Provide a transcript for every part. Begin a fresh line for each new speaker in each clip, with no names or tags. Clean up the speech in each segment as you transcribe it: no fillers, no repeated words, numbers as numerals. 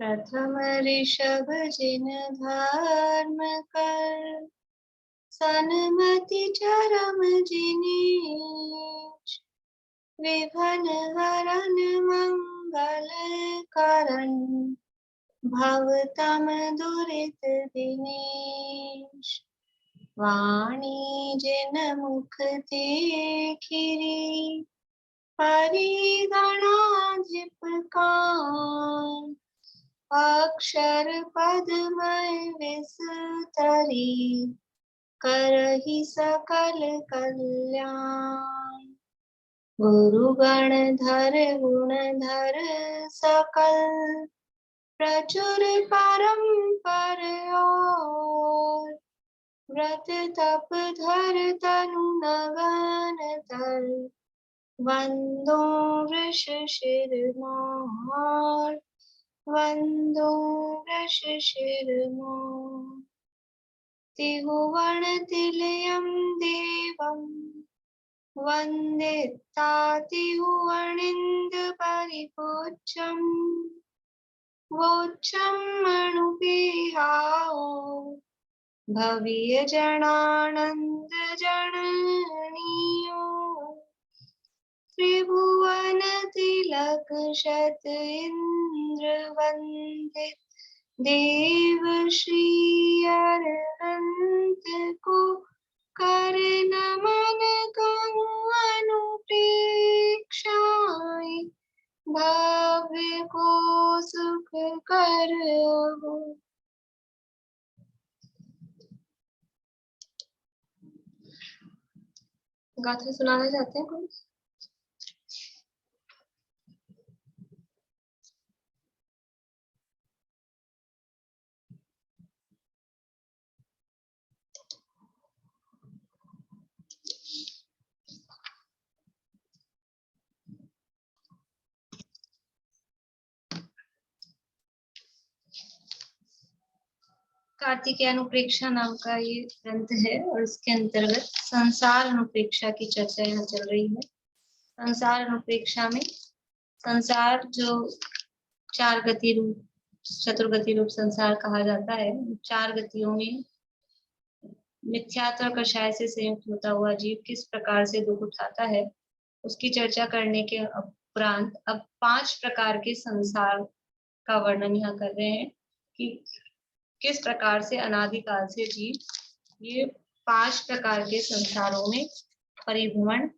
प्रथम ऋषभ जिन धर्म कर, सन्मति चरम जिनीश। विघन हरन मंगल करण, भवतम दुरित दिनेश। वाणी जिन मुख देखिरी, परिगणाधिपकान। अक्षर पदमय विस्तरी, करहि सकल कल्याण। गुरुगण धर गुण धर सकल, प्रचुर परम्पर और। व्रत तप धर तनु नगन धर, वंदो वृष शिरमौर। वंदो वृष शिरमौर। तिहुवन तिलयं देवं, वन्दिता तिहुवनिन्द परिपूज्यं। वोच्चं मणुपिहाओ, भवीय जनानंद जननीयो। त्रिभुवन तिलक शत इंद्र वंदित, देव श्री अरहंत को। कर नमन कहूँ अनुप्रेक्षाएं, भव्य को सुख कर हो। गाथा सुनाना चाहते हैं कोई? कार्तिकेय अनुप्रेक्षा नाम का ये ग्रंथ है और इसके अंतर्गत संसार अनुप्रेक्षा की चर्चा यहाँ चल रही है। संसार अनुप्रेक्षा में संसार जो चार गति रूप चतुर्गति रूप संसार कहा जाता है, चार गतियों में मिथ्यात्व और कषाय से संयुक्त होता हुआ जीव किस प्रकार से दुख उठाता है, उसकी चर्चा करने के उपरांत अब 5 प्रकार के संसार का वर्णन यहाँ कर रहे हैं कि किस प्रकार से अनादिकाल से जीव ये 5 प्रकार के संसारों में परिभ्रमण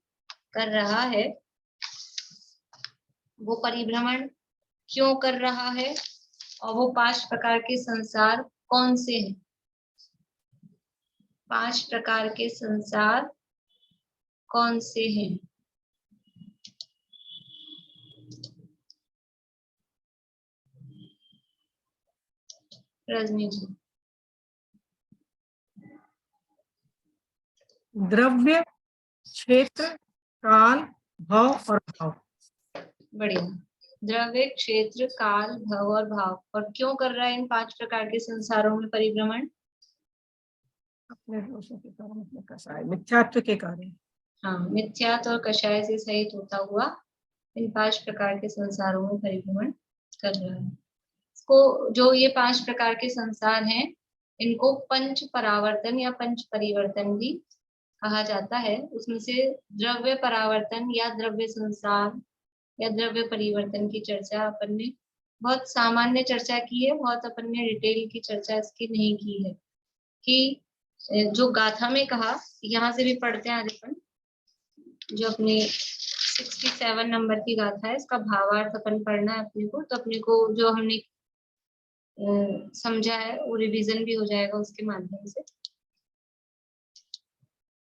कर रहा है। वो परिभ्रमण क्यों कर रहा है और वो 5 प्रकार के संसार कौन से हैं? 5 प्रकार के संसार कौन से हैं? रजनी जी।
द्रव्य, क्षेत्र, काल, भव और भाव।
बढ़िया। द्रव्य, क्षेत्र, काल, भव और भाव। और क्यों कर रहा है इन 5 प्रकार के संसारों में परिभ्रमण?
अपने दोषों के कारण, अपने कषाय मिथ्यात्व के कारण।
हाँ, मिथ्यात्व और कषाय से सहित होता हुआ इन 5 प्रकार के संसारों में परिभ्रमण कर रहा है। इसको जो ये 5 प्रकार के संसार हैं, इनको पंच परावर्तन या पंच परिवर्तन भी कहा जाता है। उसमें से द्रव्य परावर्तन या द्रव्य संसार या द्रव्य परिवर्तन की चर्चा अपन ने बहुत सामान्य चर्चा की है, बहुत अपन ने डिटेल की चर्चा इसकी नहीं की है। कि जो गाथा में कहा, यहाँ से भी पढ़ते हैं आज अपन, जो अपनी 67 नंबर की गाथा है, इसका भावार्थ अपन पढ़ना है अपने को। तो अपने को जो हमने समझा है वो रिवीजन भी हो जाएगा उसके माध्यम से।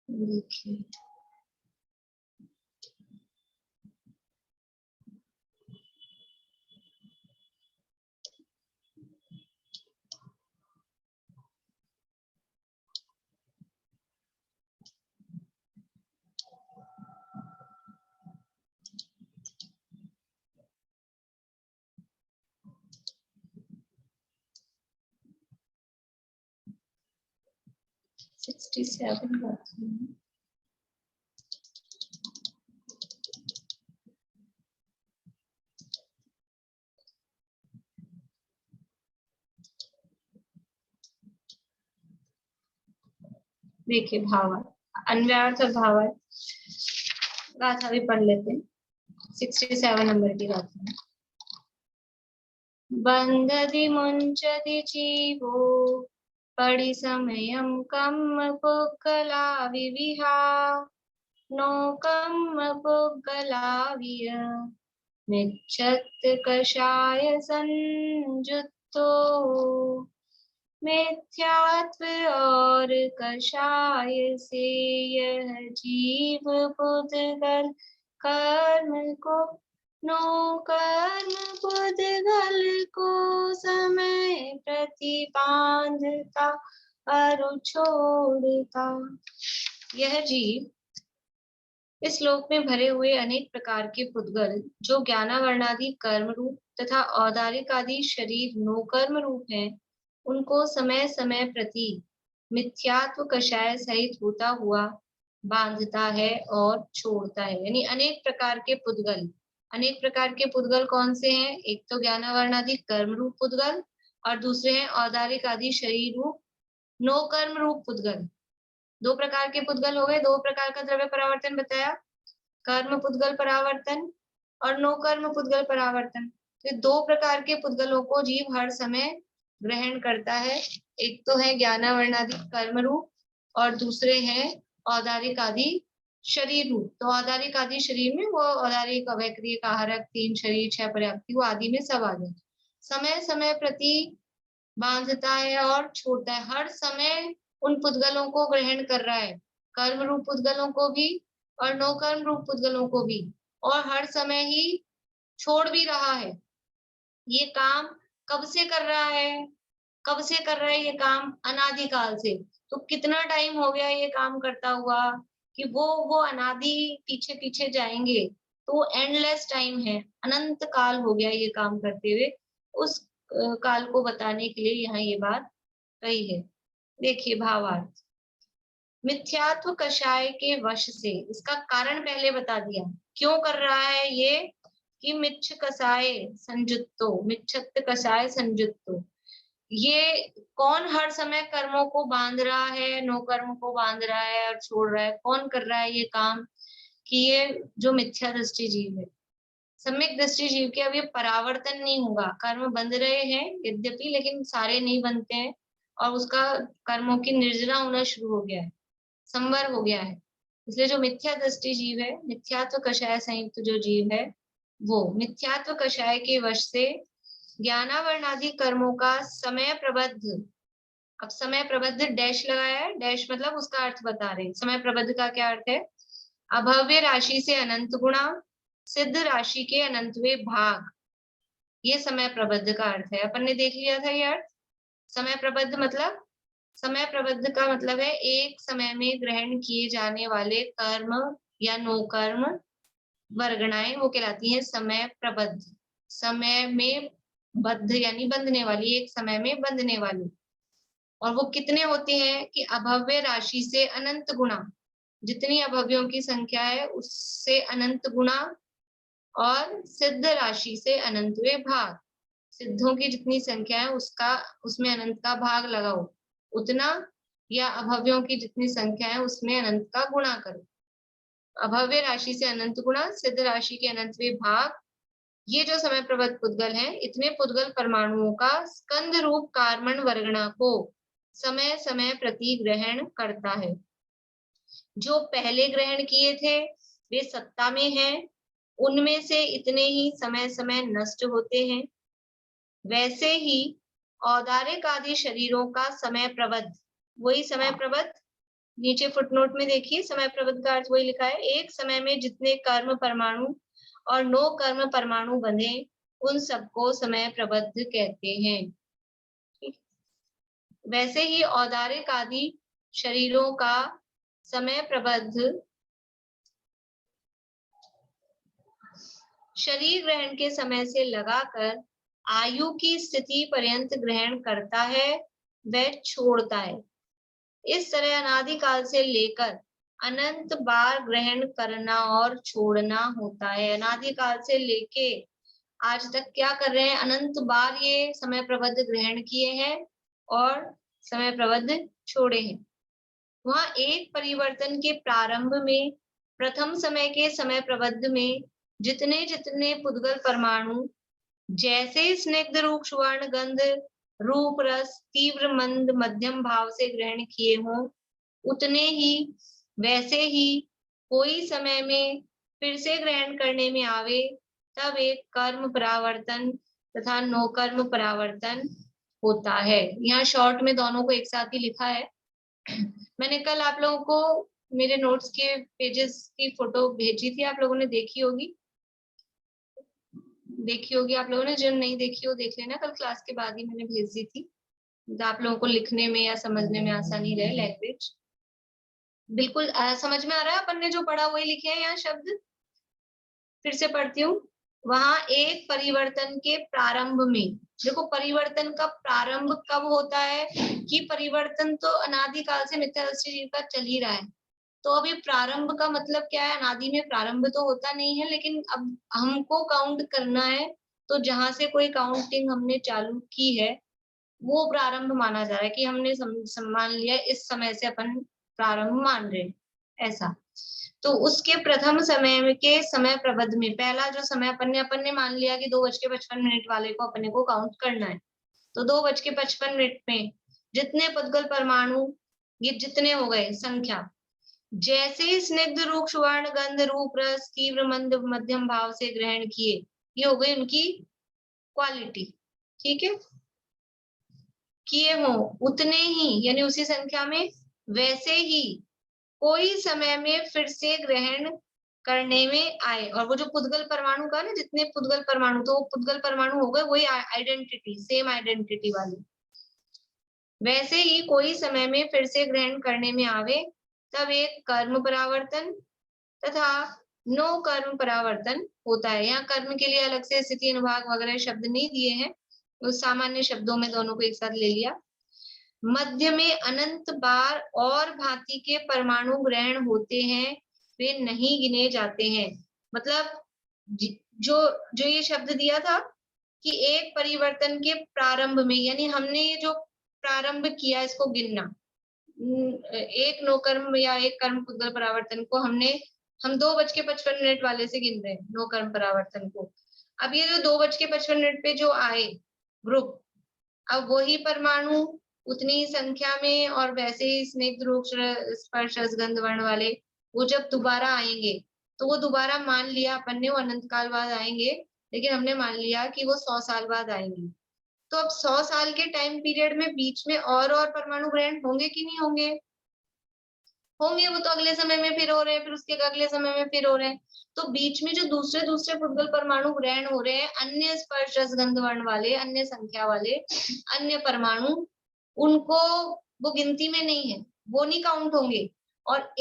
देखिए, देखिए भावार्थ, अन्वयार्थ और भावार्थ। गाथा भी पढ़ लेते हैं, 67 नंबर की गाथा है। बंधति मुंचति जीवो परिसमयं कम्म पुक्कला विविहा नो कम्म पुक्कलाविय मिच्छत् कषाय संयुक्तो। मिथ्यात्व और कषाय से यह जीव पुद्गल कर्म को नो कर्म पुद्गल को समय प्रति बांधता और छोड़ता। यह जीव इस लोक में भरे हुए अनेक प्रकार के पुद्गल जो ज्ञानावर्णादि कर्म रूप तथा औदारिक आदि शरीर नो कर्म रूप हैं, उनको समय समय प्रति मिथ्यात्व कषाय सहित होता हुआ बांधता है और छोड़ता है। यानी अनेक प्रकार के पुद्गल, अनेक प्रकार के पुद्गल कौन से हैं? एक तो ज्ञानावर्णादि कर्म रूप पुद्गल और दूसरे हैं औदारिक आदि शरीर रूप नो कर्म रूप पुद्गल। दो प्रकार के पुद्गल हो गए, दो प्रकार का द्रव्य परावर्तन बताया, कर्म पुद्गल परावर्तन और नो कर्म पुद्गल परावर्तन। तो दो प्रकार के पुद्गलों को जीव हर समय ग्रहण करता है। एक तो है ज्ञानावर्णादि कर्म रूप और दूसरे हैं औदारिक आदि शरीर रूप। तो औदारिक आदि शरीर में वो औदारिक अवैक्रिय कारक 3 शरीर 6 पर्याप्ति वो आदि में सब आ गए। समय समय प्रति बांधता है और छोड़ता है, हर समय उन पुद्गलों को ग्रहण कर रहा है, कर्म रूप पुद्गलों को भी और नो कर्म रूप पुद्गलों को भी, और हर समय ही छोड़ भी रहा है। ये काम कब से कर रहा है? कब से कर रहा है ये काम? अनादिकाल से। तो कितना टाइम हो गया ये काम करता हुआ कि वो अनादि पीछे पीछे जाएंगे तो एंडलेस टाइम है, अनंत काल हो गया ये काम करते हुए। उस काल को बताने के लिए यहाँ ये बात कही है। देखिए भावार्थ, मिथ्यात्व कषाय के वश से, इसका कारण पहले बता दिया क्यों कर रहा है ये, कि मिच्छ कसाय संयुक्तो, मिच्छत कषाय संयुक्तो। ये कौन हर समय कर्मों को बांध रहा है, नो कर्म को बांध रहा है और छोड़ रहा है? कौन कर रहा है ये काम? कि ये जो मिथ्या दृष्टि जीव है। सम्यक दृष्टि जीव के अब ये परावर्तन नहीं होगा, कर्म बंध रहे हैं यद्यपि, लेकिन सारे नहीं बनते हैं और उसका कर्मों की निर्जना होना शुरू हो गया है, संवर हो गया है। इसलिए जो मिथ्या दृष्टि जीव है, मिथ्यात्व कषाय संयुक्त जो जीव है, वो मिथ्यात्व कषाय के वश से ज्ञानावर्णादि कर्मों का समय प्रबद्ध, अब समय प्रबद्ध डैश लगाया है, डैश मतलब उसका अर्थ बता रहे हैं। समय प्रबद्ध का क्या अर्थ है? अभव्य राशि से अनंत गुणा, सिद्ध राशि के अनंतवें भाग, ये समय प्रबद्ध का अर्थ है। अपन ने देख लिया था ये अर्थ। समय प्रबद्ध मतलब, समय प्रबद्ध का मतलब है एक समय में ग्रहण किए जाने वाले कर्म या नो कर्म वर्गणाएं, वो कहलाती है समय प्रबद्ध। समय में बद्ध यानी बंधने वाली, एक समय में बंधने वाली। और वो कितने होते हैं? कि अभव्य राशि से अनंत गुणा, जितनी अभव्यों की संख्या है उससे अनंत गुणा, और सिद्ध राशि से अनंतवें भाग, सिद्धों की जितनी संख्या है उसका, उसमें अनंत का भाग लगाओ उतना, या अभव्यों की जितनी संख्या है उसमें अनंत का गुणा करो। अभव्य राशि से अनंत गुणा, सिद्ध राशि के अनंतवें भाग, ये जो समय प्रबद्ध पुद्गल हैं, इतने पुद्गल परमाणुओं का स्कंद रूप कार्बन वर्गणा को समय समय प्रति ग्रहण करता है। जो पहले ग्रहण किए थे वे सत्ता में हैं, उनमें से इतने ही समय समय नष्ट होते हैं। वैसे ही औदारिक आदि शरीरों का समय प्रबद्ध, वही समय प्रबद्ध, नीचे फुटनोट में देखिए समय प्रबद्ध का अर्थ वही लिखा है, एक समय में जितने कर्म परमाणु और नो कर्म परमाणु बने उन सबको समय प्रबद्ध कहते हैं। वैसे ही औदारिक आदि शरीरों का समय प्रबद्ध शरीर ग्रहण के समय से लगाकर आयु की स्थिति पर्यंत ग्रहण करता है, वह छोड़ता है। इस तरह अनादिकाल से लेकर अनंत बार ग्रहण करना और छोड़ना होता है। अनादिकाल से लेके आज तक क्या कर रहे हैं? अनंत बार ये समय प्रबद्ध ग्रहण किए हैं और समय प्रबद्ध छोड़े हैं। वहां एक परिवर्तन के प्रारंभ में प्रथम समय के समय प्रबंध में जितने जितने पुद्गल परमाणु जैसे स्निग्ध रूक्ष वर्ण गंध रूप रस तीव्र मंद मध्यम भाव से ग्रहण किए हों, उतने ही वैसे ही कोई समय में फिर से ग्रहण करने में आवे, तब एक कर्म परावर्तन तथा नो कर्म परावर्तन होता है। यहाँ शॉर्ट में दोनों को एक साथ ही लिखा है। मैंने कल आप लोगों को मेरे नोट्स के पेजेस की फोटो भेजी थी, आप लोगों ने देखी होगी आप लोगों ने। जो नहीं देखी हो देख लेना, कल क्लास के बाद ही मैंने भेज दी थी, तो आप लोगों को लिखने में या समझने में आसानी रहे। लैंग्वेज बिल्कुल समझ में आ रहा है? अपन ने जो पढ़ा वही लिखे हैं यहाँ शब्द। फिर से पढ़ती हूँ। वहां एक परिवर्तन के प्रारंभ में, देखो परिवर्तन का प्रारंभ कब होता है कि परिवर्तन तो अनादिकाल से मिथ्यादृष्टि जीव का चल ही रहा है। तो अभी प्रारंभ का मतलब क्या है? अनादि में प्रारंभ तो होता नहीं है, लेकिन अब हमको काउंट करना है, तो जहां से कोई काउंटिंग हमने चालू की है वो प्रारंभ माना जा रहा है कि हमने मान लिया इस समय से अपन प्रारंभ मान रहे हैं, ऐसा। तो उसके प्रथम समय के समय प्रबंध में पहला जो समय अपन ने मान लिया कि 2:55 वाले को अपने को काउंट करना है, तो 2:55 में जितने पुद्गल परमाणु, ये जितने हो गए संख्या, जैसे स्निग्ध रूक्ष वर्ण गंध रूप रस तीव्र मंद मध्यम भाव से ग्रहण किए, ये हो गई उनकी क्वालिटी, ठीक है, किए हो, उतने ही यानी उसी संख्या में वैसे ही कोई समय में फिर से ग्रहण करने में आए। और वो जो पुद्गल परमाणु का ना, जितने पुद्गल परमाणु, तो वो पुद्गल परमाणु हो गए वही आइडेंटिटी, सेम आइडेंटिटी वाली, वैसे ही कोई समय में फिर से ग्रहण करने में आवे, तब एक कर्म परावर्तन तथा नो कर्म परावर्तन होता है। यहाँ कर्म के लिए अलग से स्थिति अनुभाग वगैरह शब्द नहीं दिए हैं, उस सामान्य शब्दों में दोनों को एक साथ ले लिया। मध्य में अनंत बार और भांति के परमाणु ग्रहण होते हैं, वे नहीं गिने जाते हैं। मतलब जो जो ये शब्द दिया था कि एक परिवर्तन के प्रारंभ में, यानी हमने ये जो प्रारंभ किया इसको गिनना, एक नो कर्म या एक कर्म पुद्गल परावर्तन को हम 2:55 वाले से गिन रहे हैं, नो कर्म परावर्तन को। अब ये जो 2:55 पे जो आए ग्रुप, अब वही परमाणु उतनी ही संख्या में और वैसे ही स्निग्ध रूप स्पर्श रसगंध वर्ण वाले, वो जब दोबारा आएंगे तो वो दोबारा मान लिया अपन ने वो अनंत काल बाद आएंगे, लेकिन हमने मान लिया कि वो 100 साल बाद आएंगे। तो अब 100 साल के टाइम पीरियड में बीच में और परमाणु ग्रहण होंगे कि नहीं होंगे? होंगे, वो तो अगले समय में फिर हो रहे हैं, फिर उसके अगले समय में फिर हो रहे हैं। तो बीच में जो दूसरे दूसरे पुद्गल परमाणु ग्रहण हो रहे हैं, अन्य स्पर्श रसगंध वर्ण वाले, अन्य संख्या वाले अन्य परमाणु, उनको वो गिनती में नहीं है, वो नहीं काउंट होंगे। और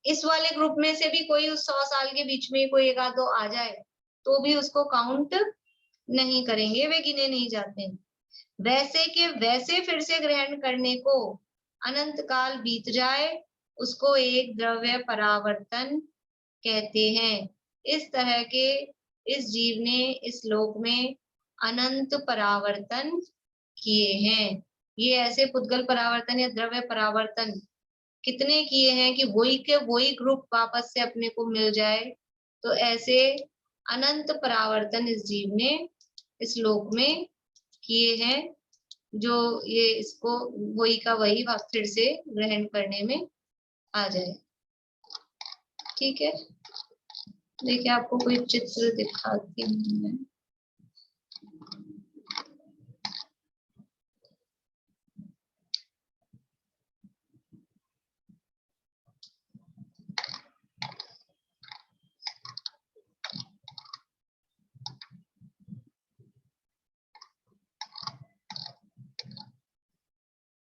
इस वाले ग्रुप में से भी कोई उस 100 साल के बीच में कोई एक आध दो आ जाए तो भी उसको काउंट नहीं करेंगे, वे गिने नहीं जाते हैं। वैसे के वैसे फिर से ग्रहण करने को अनंत काल बीत जाए, उसको एक द्रव्य परावर्तन कहते हैं। इस तरह के इस जीव ने इस लोक में अनंत परावर्तन किए हैं। ये ऐसे पुद्गल परावर्तन या द्रव्य परावर्तन कितने किए हैं कि वही के वही ग्रुप वापस से अपने को मिल जाए। तो ऐसे अनंत परावर्तन इस जीव ने इस लोक में किए हैं, जो ये इसको वही का वही फिर से ग्रहण करने में आ जाए। ठीक है, देखिए आपको कोई चित्र दिखाती हूँ मैं।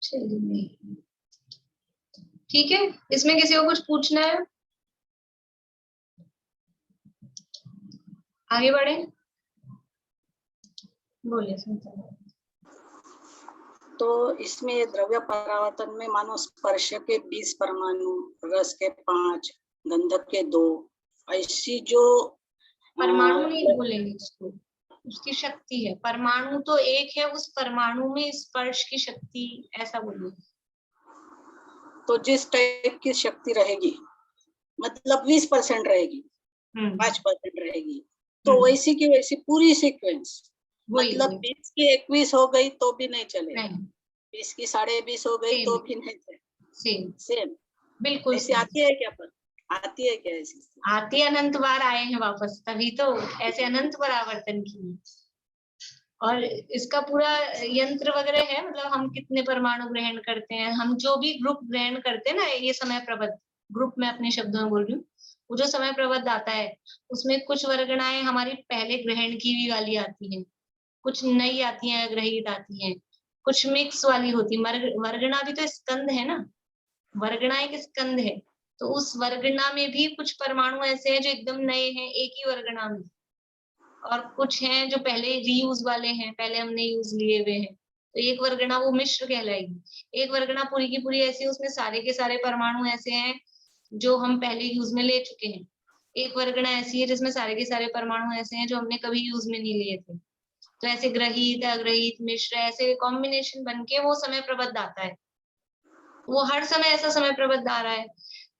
चलिए ठीक है, इसमें किसी को कुछ पूछना है? आगे बढ़े, बोलिए।
तो इसमें द्रव्य परावर्तन में मानो स्पर्श के 20 परमाणु, रस के 5, गंधक के 2, ऐसी जो
परमाणु नहीं बोलेंगे इसको, उसकी शक्ति है। परमाणु तो एक है, उस परमाणु में स्पर्श की शक्ति, ऐसा बोलिए।
तो जिस टाइप की शक्ति रहेगी, मतलब 20% रहेगी, 5% रहेगी, तो वैसी की वैसी पूरी सीक्वेंस, मतलब 20 की 21 हो गई तो भी नहीं चलेगा, 20 की 20.5 हो गई तो भी नहीं चलेगा, सेम
बिल्कुल
ऐसी आती है क्या? पर आती है क्या ऐसी?
आती अनंत बार आए हैं वापस, तभी तो ऐसे अनंत परावर्तन की। और इसका पूरा यंत्र वगैरह है, मतलब हम कितने परमाणु ग्रहण करते हैं, हम जो भी ग्रुप ग्रहण करते हैं ना, ये समय प्रबद्ध ग्रुप में अपने शब्दों में बोल रही हूँ, वो जो समय प्रबद्ध आता है उसमें कुछ वर्गणाएं हमारी पहले ग्रहण की भी वाली आती हैं, कुछ नई आती हैं, ग्रहित आती हैं, कुछ मिक्स वाली होती है। वर्गणा भी तो स्कंद है ना, वर्गणा एक स्कंद है, तो उस वर्गणा में भी कुछ परमाणु ऐसे हैं जो एकदम नए हैं एक ही वर्गणा में, और कुछ हैं जो पहले रीयूज वाले हैं, पहले हमने यूज लिए हुए हैं, तो एक वर्गणा वो मिश्र कहलाएगी। एक वर्गणा पूरी की पूरी ऐसी है, उसमें सारे के सारे परमाणु ऐसे हैं जो हम पहले यूज में ले चुके हैं। एक वर्गणा ऐसी है जिसमें सारे के सारे परमाणु ऐसे हैं जो हमने कभी यूज में नहीं लिए थे। तो ऐसे ग्रहित, अग्रहित, मिश्र, ऐसे कॉम्बिनेशन बन के वो समय प्रबद्ध आता है। वो हर समय ऐसा समय प्रबद्ध आ रहा है।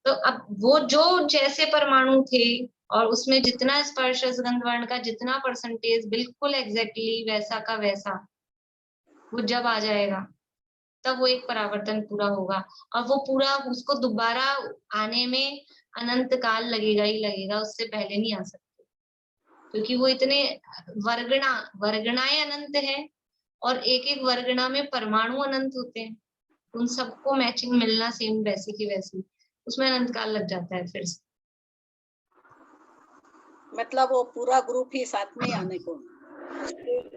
तो अब वो जो जैसे परमाणु थे और उसमें जितना स्पर्श गंध वर्ण का जितना परसेंटेज बिल्कुल एग्जैक्टली वैसा का वैसा, वो जब आ जाएगा तब वो एक परावर्तन पूरा होगा। और वो पूरा उसको दोबारा आने में अनंत काल लगेगा ही लगेगा, उससे पहले नहीं आ सकते, क्योंकि वो इतने वर्गणाएं अनंत है और एक एक वर्गणा में परमाणु अनंत होते हैं, उन सबको मैचिंग मिलना सेम वैसे की वैसी, उसमें अनंत काल लग जाता है फिर से।
मतलब वो पूरा ग्रुप ही साथ में आने को,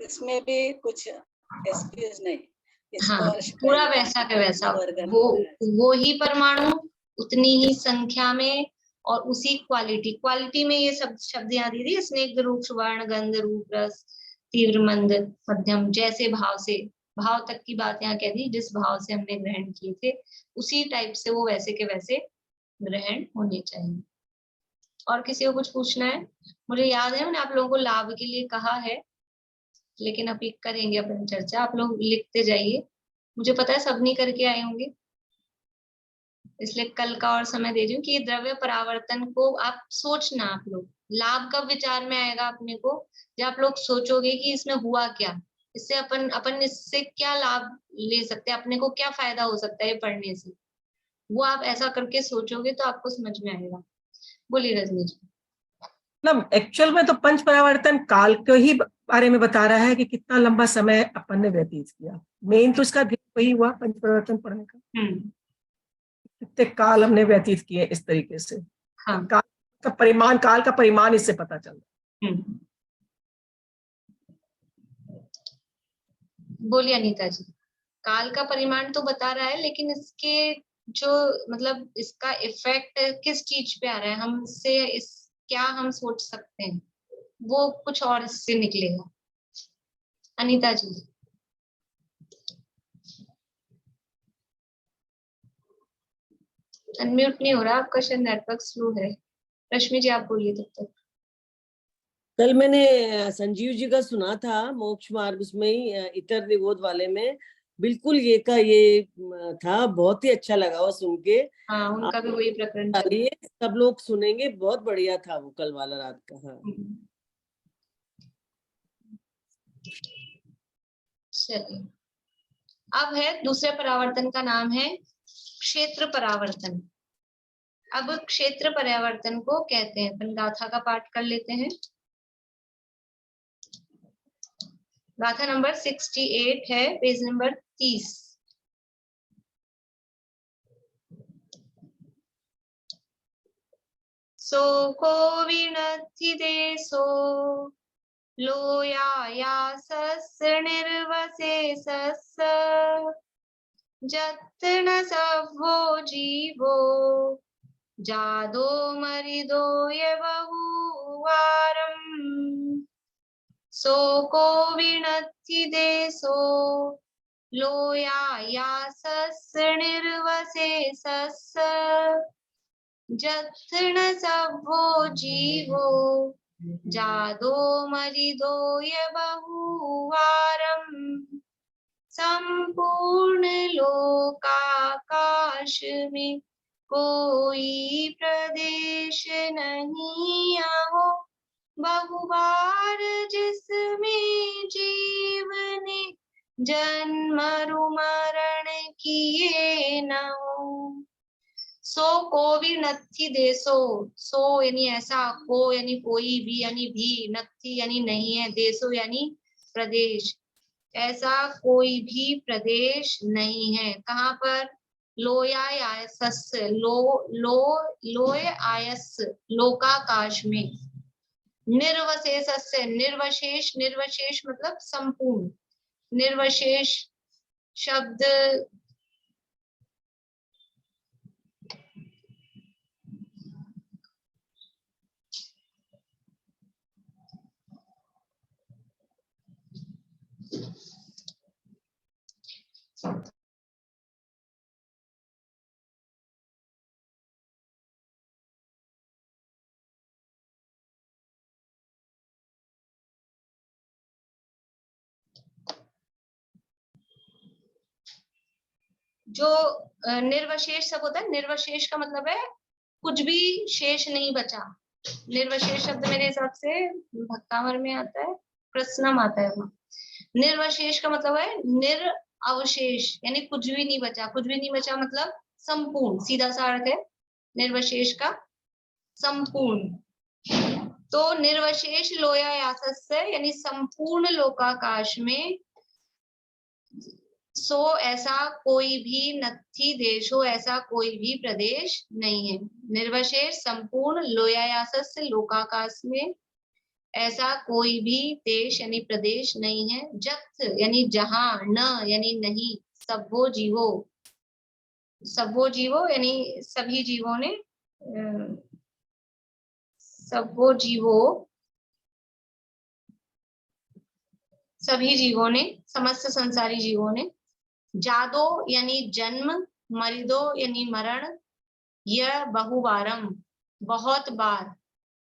इसमें भी कुछ एक्सक्यूज नहीं।
हाँ, पूरा वैसा का वैसा, वो ही परमाणु उतनी ही संख्या में और उसी क्वालिटी में ये सब शब्द याद दीजिए, स्निग्ध, रूक्ष, वर्ण, गंध, रूप, रस, तीव्र, मंद, मध्यम, जैसे भाव से, भाव तक की बात यहाँ कह दी, जिस भाव से हमने ग्रहण किए थे उसी टाइप से वो वैसे के वैसे ग्रहण होने चाहिए। और किसी को कुछ पूछना है? मुझे याद है मैंने आप लोगों को लाभ के लिए कहा है, लेकिन अभी करेंगे अपन चर्चा, आप लोग लिखते जाइए, मुझे पता है सब नहीं करके आए होंगे, इसलिए कल का और समय दे रही हूँ कि ये द्रव्य परावर्तन को आप सोचना, आप लोग लाभ कब विचार में आएगा अपने को, जब आप लोग सोचोगे कि इसमें हुआ क्या, इससे अपन इससे क्या लाभ ले सकते हैं, अपने को क्या फायदा हो सकता है पढ़ने से, वो आप ऐसा करके सोचोगे तो आपको समझ में आएगा। बोलिए रजनी जी।
मतलब एक्चुअल में तो पंच परावर्तन काल के ही बारे में बता रहा है कि कितना लंबा समय अपन ने व्यतीत किया, मेन तो इसका वही हुआ पंच परावर्तन पढ़ने का, कितने काल हमने व्यतीत किए इस तरीके से।
हाँ।
काल का परिमाण इससे पता चल रहा है।
बोलिए अनीता जी। काल का परिमाण तो बता रहा है, लेकिन इसके जो मतलब इसका इफेक्ट किस चीज पे आ रहा है, हम इससे इस क्या हम सोच सकते हैं, वो कुछ और इससे निकलेगा। अनीता जी। अनम्यूट नहीं हो रहा आपका, शायद नेटवर्क स्लो है। रश्मि जी आप बोलिए तब तक।
कल मैंने संजीव जी का सुना था मोक्ष मार्ग, उसमें ही इतर निबोध वाले में बिल्कुल ये का ये था, बहुत ही अच्छा लगा वो सुन के।
हाँ, उनका भी वही प्रकरण था।
ये सब लोग सुनेंगे, बहुत बढ़िया था वो कल वाला रात का। हाँ
चलिए, अब है दूसरे परावर्तन का नाम है क्षेत्र परावर्तन। अब क्षेत्र परावर्तन को कहते हैं, अपन गाथा का पाठ कर लेते हैं। गाथा नंबर 68 है, पेज नंबर 30। सो को विनति देसो लोया सस्य निर्वसे सस्य जत्न सभो जीवो जादो मरिदो ये बहुवारम। सो को विनति देसो लोया सस्य निर्वसे सस्य जत्न सभो जीवो जादो मरिदो ये बहुवारम। संपूर्ण लोकाकाश काश में कोई प्रदेश नहीं आहो, बहुबार जिसमें जीव ने जन्म मरण किए न हो। सो को भी नथी देसो, सो यानी ऐसा, को यानी कोई, भी नथी यानी नहीं है, देसो यानी प्रदेश, ऐसा कोई भी प्रदेश नहीं है। कहाँ पर? लोयायास, लोय आयस, लोकाकाश में। निर्वशेष, निर्वशेष, निर्वशेष मतलब संपूर्ण, निर्वशेष शब्द जो निर्वशेष सब होता है, निर्वशेष का मतलब है कुछ भी शेष नहीं बचा। निर्वशेष शब्द मेरे हिसाब से भक्तामर में आता है, प्रश्नम आता है वहाँ। निर्वशेष का मतलब है निरअवशेष, यानी कुछ भी नहीं बचा। कुछ भी नहीं बचा मतलब संपूर्ण, सीधा सा अर्थ है निर्वशेष का संपूर्ण। तो निर्वशेष लोयायासस्य यानी संपूर्ण लोकाकाश में, सो ऐसा कोई भी नथी देशो, ऐसा कोई भी प्रदेश नहीं है। निर्वशेष संपूर्ण लोयायासस्य लोकाकाश में ऐसा कोई भी देश यानी प्रदेश नहीं है। जथ यानी जहां, न यानी नहीं, सभो जीवो, सभो जीवो यानी सभी जीवों ने, सभो जीवो सभी जीवों ने, समस्त संसारी जीवों ने। जादो यानी जन्म, मरिदो यानी मरण, यह बहुबारम बहुत बार,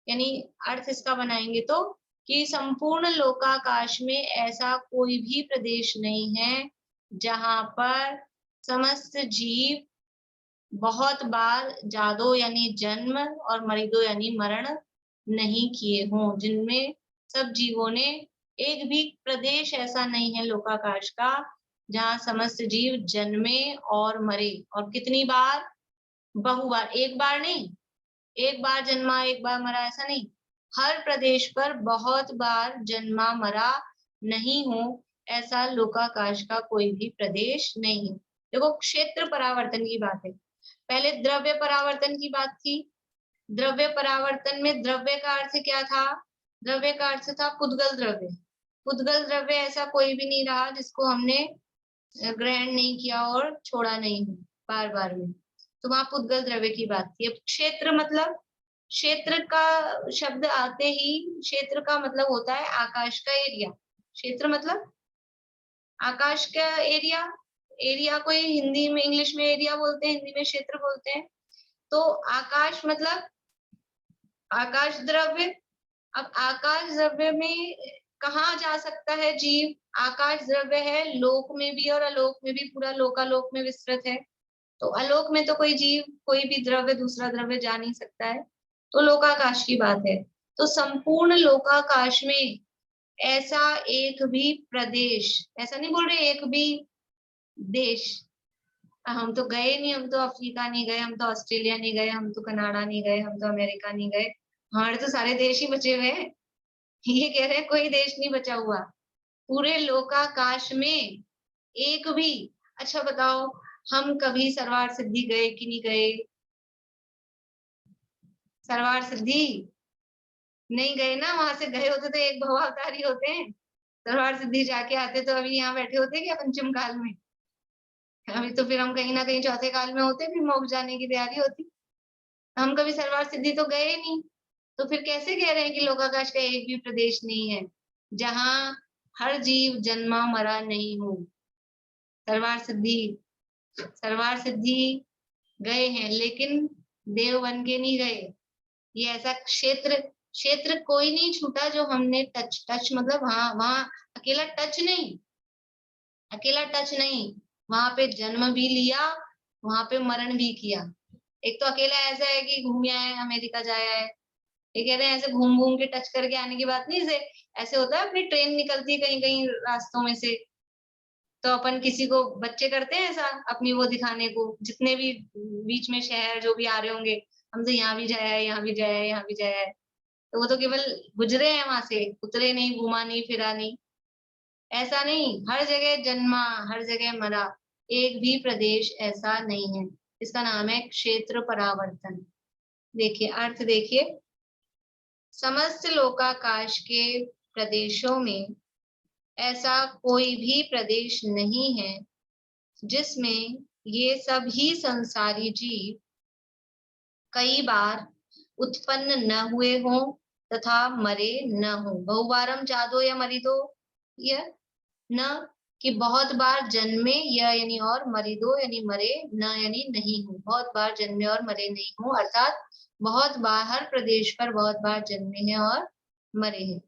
यानी अर्थ इसका बनाएंगे तो कि संपूर्ण लोकाकाश में ऐसा कोई भी प्रदेश नहीं है जहां पर समस्त जीव बहुत बार जादो यानी जन्म और मरिदो यानी मरण नहीं किए हों, जिनमें सब जीवों ने, एक भी प्रदेश ऐसा नहीं है लोकाकाश का जहां समस्त जीव जन्मे और मरे। और कितनी बार? बहुबार, एक बार नहीं, एक बार जन्मा एक बार मरा ऐसा नहीं, हर प्रदेश पर बहुत बार जन्मा मरा नहीं हो, ऐसा लोकाकाश का कोई भी प्रदेश नहीं है। देखो क्षेत्र परावर्तन की बात है, पहले द्रव्य परावर्तन की बात थी। द्रव्य परावर्तन में द्रव्य का अर्थ क्या था? द्रव्य का अर्थ था पुद्गल द्रव्य। पुद्गल द्रव्य ऐसा कोई भी नहीं रहा जिसको हमने ग्रहण नहीं किया और छोड़ा नहीं बार बार में, तो वहां पुद्गल द्रव्य की बात थी। अब क्षेत्र मतलब, क्षेत्र का शब्द आते ही, क्षेत्र का मतलब होता है आकाश का एरिया। क्षेत्र मतलब आकाश का एरिया, एरिया को हिंदी में, इंग्लिश में एरिया बोलते हैं, हिंदी में क्षेत्र बोलते हैं। तो आकाश मतलब आकाश द्रव्य। अब आकाश द्रव्य में कहाँ जा सकता है जीव? आकाश द्रव्य है लोक में भी और अलोक में भी, पूरा लोकालोक में विस्तृत है। तो अलोक में तो कोई जीव, कोई भी द्रव्य, दूसरा द्रव्य जा नहीं सकता है, तो लोकाकाश की बात है। तो संपूर्ण लोकाकाश में ऐसा एक भी प्रदेश, ऐसा नहीं बोल रहे एक भी देश, हम तो गए नहीं, हम तो अफ्रीका नहीं गए, हम तो ऑस्ट्रेलिया नहीं गए, हम तो कनाडा नहीं गए, हम तो अमेरिका नहीं गए, हमारे तो सारे देश ही बचे हुए हैं। ये कह रहे हैं कोई देश नहीं बचा हुआ पूरे लोकाकाश में, एक भी। अच्छा बताओ, हम कभी सरवार सिद्धि गए कि नहीं गए? सरवार सिद्धि नहीं गए ना, वहां से गए होते तो एक भवावतारी होते हैं, सरवार सिद्धि जाके आते तो अभी यहाँ बैठे होते क्या पंचम काल में? अभी तो फिर हम कहीं ना कहीं चौथे काल में होते, फिर मोक्ष जाने की तैयारी होती। हम कभी सरवार सिद्धि तो गए नहीं, तो फिर कैसे कह रहे हैं कि लोकाकाश का एक भी प्रदेश नहीं है जहां हर जीव जन्मा मरा नहीं हो? सरवार सिद्धि गए हैं, लेकिन देव बन के नहीं गए। ये ऐसा क्षेत्र कोई नहीं छूटा जो हमने टच मतलब, हाँ वहां अकेला टच नहीं, वहां पे जन्म भी लिया, वहां पे मरण भी किया। एक तो अकेला ऐसा है कि घूम आया है, अमेरिका जाया है, ये कह रहे हैं ऐसे घूम घूम के टच करके आने की बात नहीं, ऐसे होता है, अपनी ट्रेन निकलती है कहीं कहीं रास्तों में से, तो अपन किसी को, बच्चे करते हैं ऐसा अपनी वो दिखाने को, जितने भी बीच में शहर जो भी आ रहे होंगे, हम तो यहाँ भी जाया है, यहाँ भी जाया है, यहाँ भी जाया है, तो वो तो केवल गुजरे हैं वहां से, उतरे नहीं, घुमा नहीं, फिरा नहीं। ऐसा नहीं, हर जगह जन्मा, हर जगह मरा, एक भी प्रदेश ऐसा नहीं है। इसका नाम है क्षेत्र परावर्तन। देखिए अर्थ देखिए, समस्त लोकाकाश के प्रदेशों में ऐसा कोई भी प्रदेश नहीं है जिसमें ये सभी संसारी जीव कई बार उत्पन्न न हुए हों तथा मरे न हो। बहुबारम जादो या मरिदो, यह न कि बहुत बार जन्मे या यानी और, मरिदो यानी मरे, न यानी नहीं हो, बहुत बार जन्मे और मरे नहीं हो, अर्थात बहुत बार, हर प्रदेश पर बहुत बार जन्मे हैं और मरे हैं।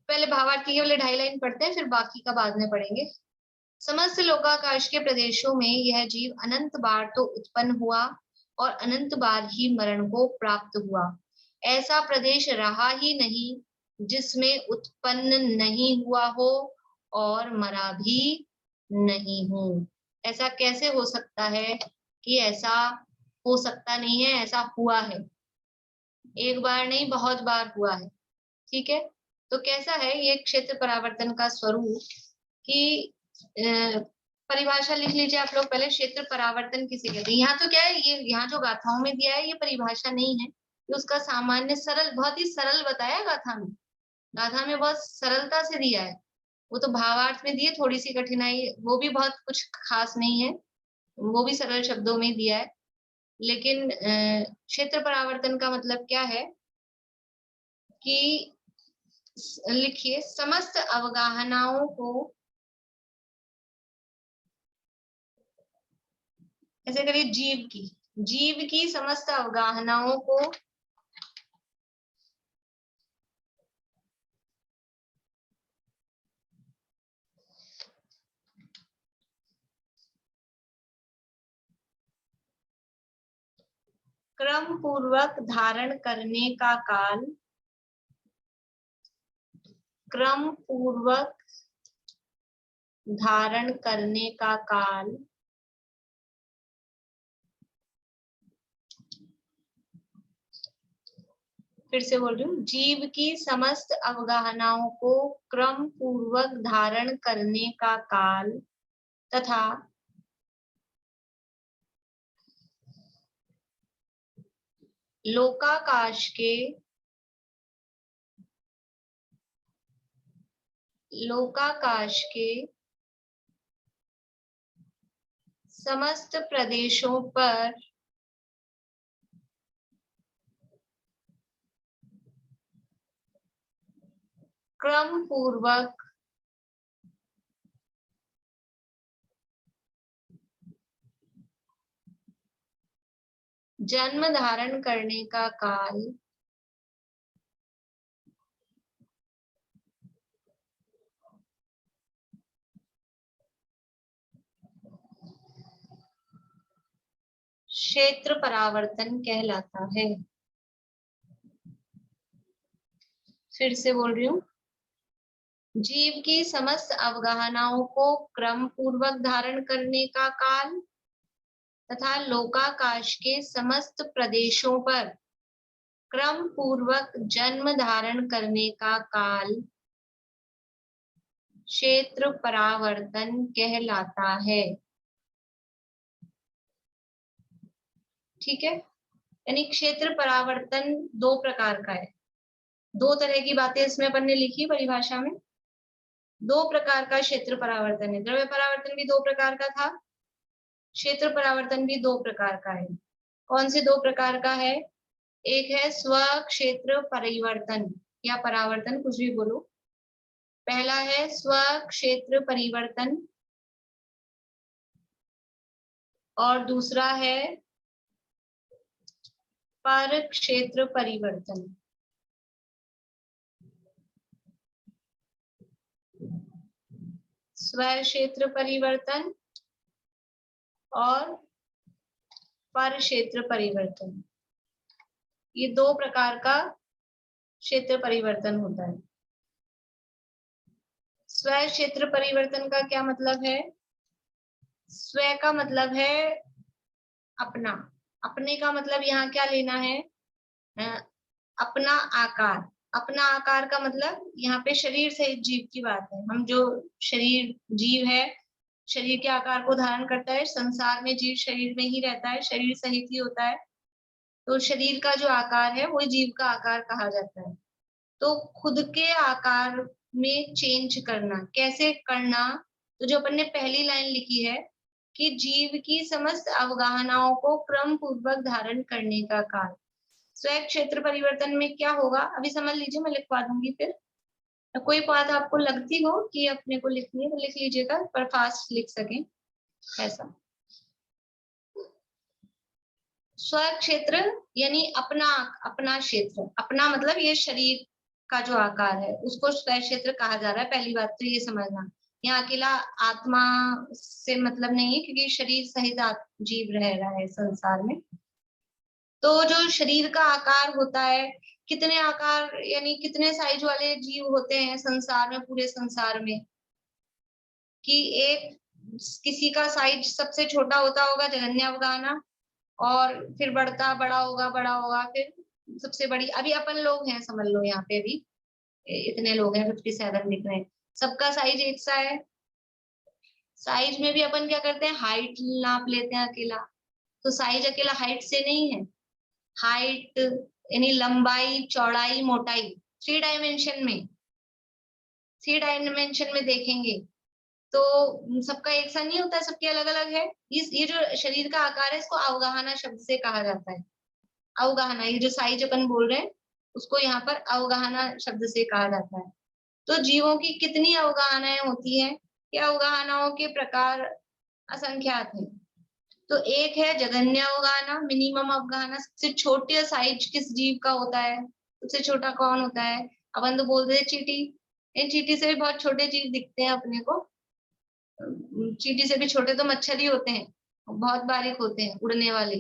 पहले भावार्थ की केवल 2.5 लाइन पढ़ते हैं, फिर बाकी का बाद में पढ़ेंगे। समस्त लोकाकाश के प्रदेशों में यह जीव अनंत बार तो उत्पन्न हुआ और अनंत बार ही मरण को प्राप्त हुआ। ऐसा प्रदेश रहा ही नहीं जिसमें उत्पन्न नहीं हुआ हो और मरा भी नहीं हो। ऐसा कैसे हो सकता है कि ऐसा हो सकता नहीं है, ऐसा हुआ है, एक बार नहीं बहुत बार हुआ है। ठीक है, तो कैसा है ये क्षेत्र परावर्तन का स्वरूप कि परिभाषा लिख लीजिए आप लोग पहले, क्षेत्र परावर्तन किसे कहते हैं। यहाँ तो क्या है, ये यहाँ जो गाथाओं में दिया है ये परिभाषा नहीं है, ये उसका सामान्य सरल, बहुत ही सरल बताया गाथा में, गाथा में बहुत सरलता से दिया है। वो तो भावार्थ में दिए थोड़ी सी कठिनाई, वो भी बहुत कुछ खास नहीं है, वो भी सरल शब्दों में दिया है। लेकिन क्षेत्र परावर्तन का मतलब क्या है कि लिखिए, समस्त अवगाहनाओं को, ऐसे करिए, जीव की समस्त अवगाहनाओं को क्रम पूर्वक धारण करने का काल, क्रम पूर्वक धारण करने का काल फिर से बोल रही हूँ, जीव की समस्त अवगाहनाओं को क्रम पूर्वक धारण करने का काल तथा लोकाकाश के समस्त प्रदेशों पर क्रम पूर्वक जन्म धारण करने का काल क्षेत्र परावर्तन कहलाता है। फिर से बोल रही हूँ, जीव की समस्त अवगाहनाओं को क्रम पूर्वक धारण करने का काल तथा लोकाकाश के समस्त प्रदेशों पर क्रम पूर्वक जन्म धारण करने का काल क्षेत्र परावर्तन कहलाता है। ठीक है, यानी क्षेत्र परावर्तन 2 प्रकार का है, 2 तरह की बातें इसमें अपन ने लिखी परिभाषा में। 2 प्रकार का क्षेत्र परावर्तन है, द्रव्य परावर्तन भी 2 प्रकार का था, क्षेत्र परावर्तन भी 2 प्रकार का है। कौन से 2 प्रकार का है? एक है स्व क्षेत्र परिवर्तन या परावर्तन, कुछ भी बोलो। पहला है स्व क्षेत्र परिवर्तन और दूसरा है पर क्षेत्र परिवर्तन। स्वयं क्षेत्र परिवर्तन और पर क्षेत्र परिवर्तन, ये दो प्रकार का क्षेत्र परिवर्तन होता है। स्वयं क्षेत्र परिवर्तन का क्या मतलब है? स्वयं का मतलब है अपना, अपने का मतलब यहाँ क्या लेना है? अपना आकार। अपना आकार का मतलब यहाँ पे शरीर सहित जीव की बात है। हम जो शरीर जीव है, शरीर के आकार को धारण करता है। संसार में जीव शरीर में ही रहता है, शरीर सहित ही होता है। तो शरीर का जो आकार है वो जीव का आकार कहा जाता है। तो खुद के आकार में चेंज करना, कैसे करना? तो जो अपन ने पहली लाइन लिखी है कि जीव की समस्त अवगाहनाओं को क्रम पूर्वक धारण करने का कार्य। स्वयं क्षेत्र परिवर्तन में क्या होगा अभी समझ लीजिए, मैं लिखवा दूंगी। फिर कोई बात आपको लगती हो कि अपने को लिखनी है तो लिख लीजिएगा, पर फास्ट लिख सकें ऐसा। स्वयं क्षेत्र यानी अपना, अपना क्षेत्र। अपना मतलब ये शरीर का जो आकार है उसको स्वयं क्षेत्र कहा जा रहा है। पहली बात तो ये समझना, यहाँ अकेला आत्मा से मतलब नहीं है, क्योंकि शरीर सहित जीव रह रहा है संसार में। तो जो शरीर का आकार होता है, कितने आकार यानी कितने साइज वाले जीव होते हैं संसार में, पूरे संसार में, कि एक किसी का साइज सबसे छोटा होता होगा जगन्यावगाहना, और फिर बढ़ता बड़ा होगा, फिर सबसे बड़ी। अभी अपन लोग हैं, समझ लो यहाँ पे भी इतने लोग हैं, 57 दिख रहे हैं, सबका साइज एक सा है। साइज में भी अपन क्या करते हैं, हाइट नाप लेते हैं अकेला। तो साइज अकेला हाइट से नहीं है, हाइट यानी लंबाई, चौड़ाई, मोटाई, 3 डायमेंशन में, 3 डायमेंशन में देखेंगे तो सबका एक सा नहीं होता है, सबके अलग अलग है। ये जो शरीर का आकार है इसको अवगाहना शब्द से कहा जाता है। अवगाहना, ये जो साइज अपन बोल रहे हैं उसको यहाँ पर अवगाहना शब्द से कहा जाता है। तो जीवों की कितनी अवगाहनाएं होती हैं? ये अवगाहनाओं के प्रकार असंख्यात हैं। तो एक है जगन्य अवगाहना, मिनिमम अवगाहना। सबसे छोटे साइज किस जीव का होता है? सबसे छोटा कौन होता है? अपन तो बोलते हैं चींटी। इन चींटी से भी बहुत छोटे जीव दिखते हैं अपने को। चींटी से भी छोटे तो मच्छर ही होते हैं, बहुत बारीक होते हैं, उड़ने वाले,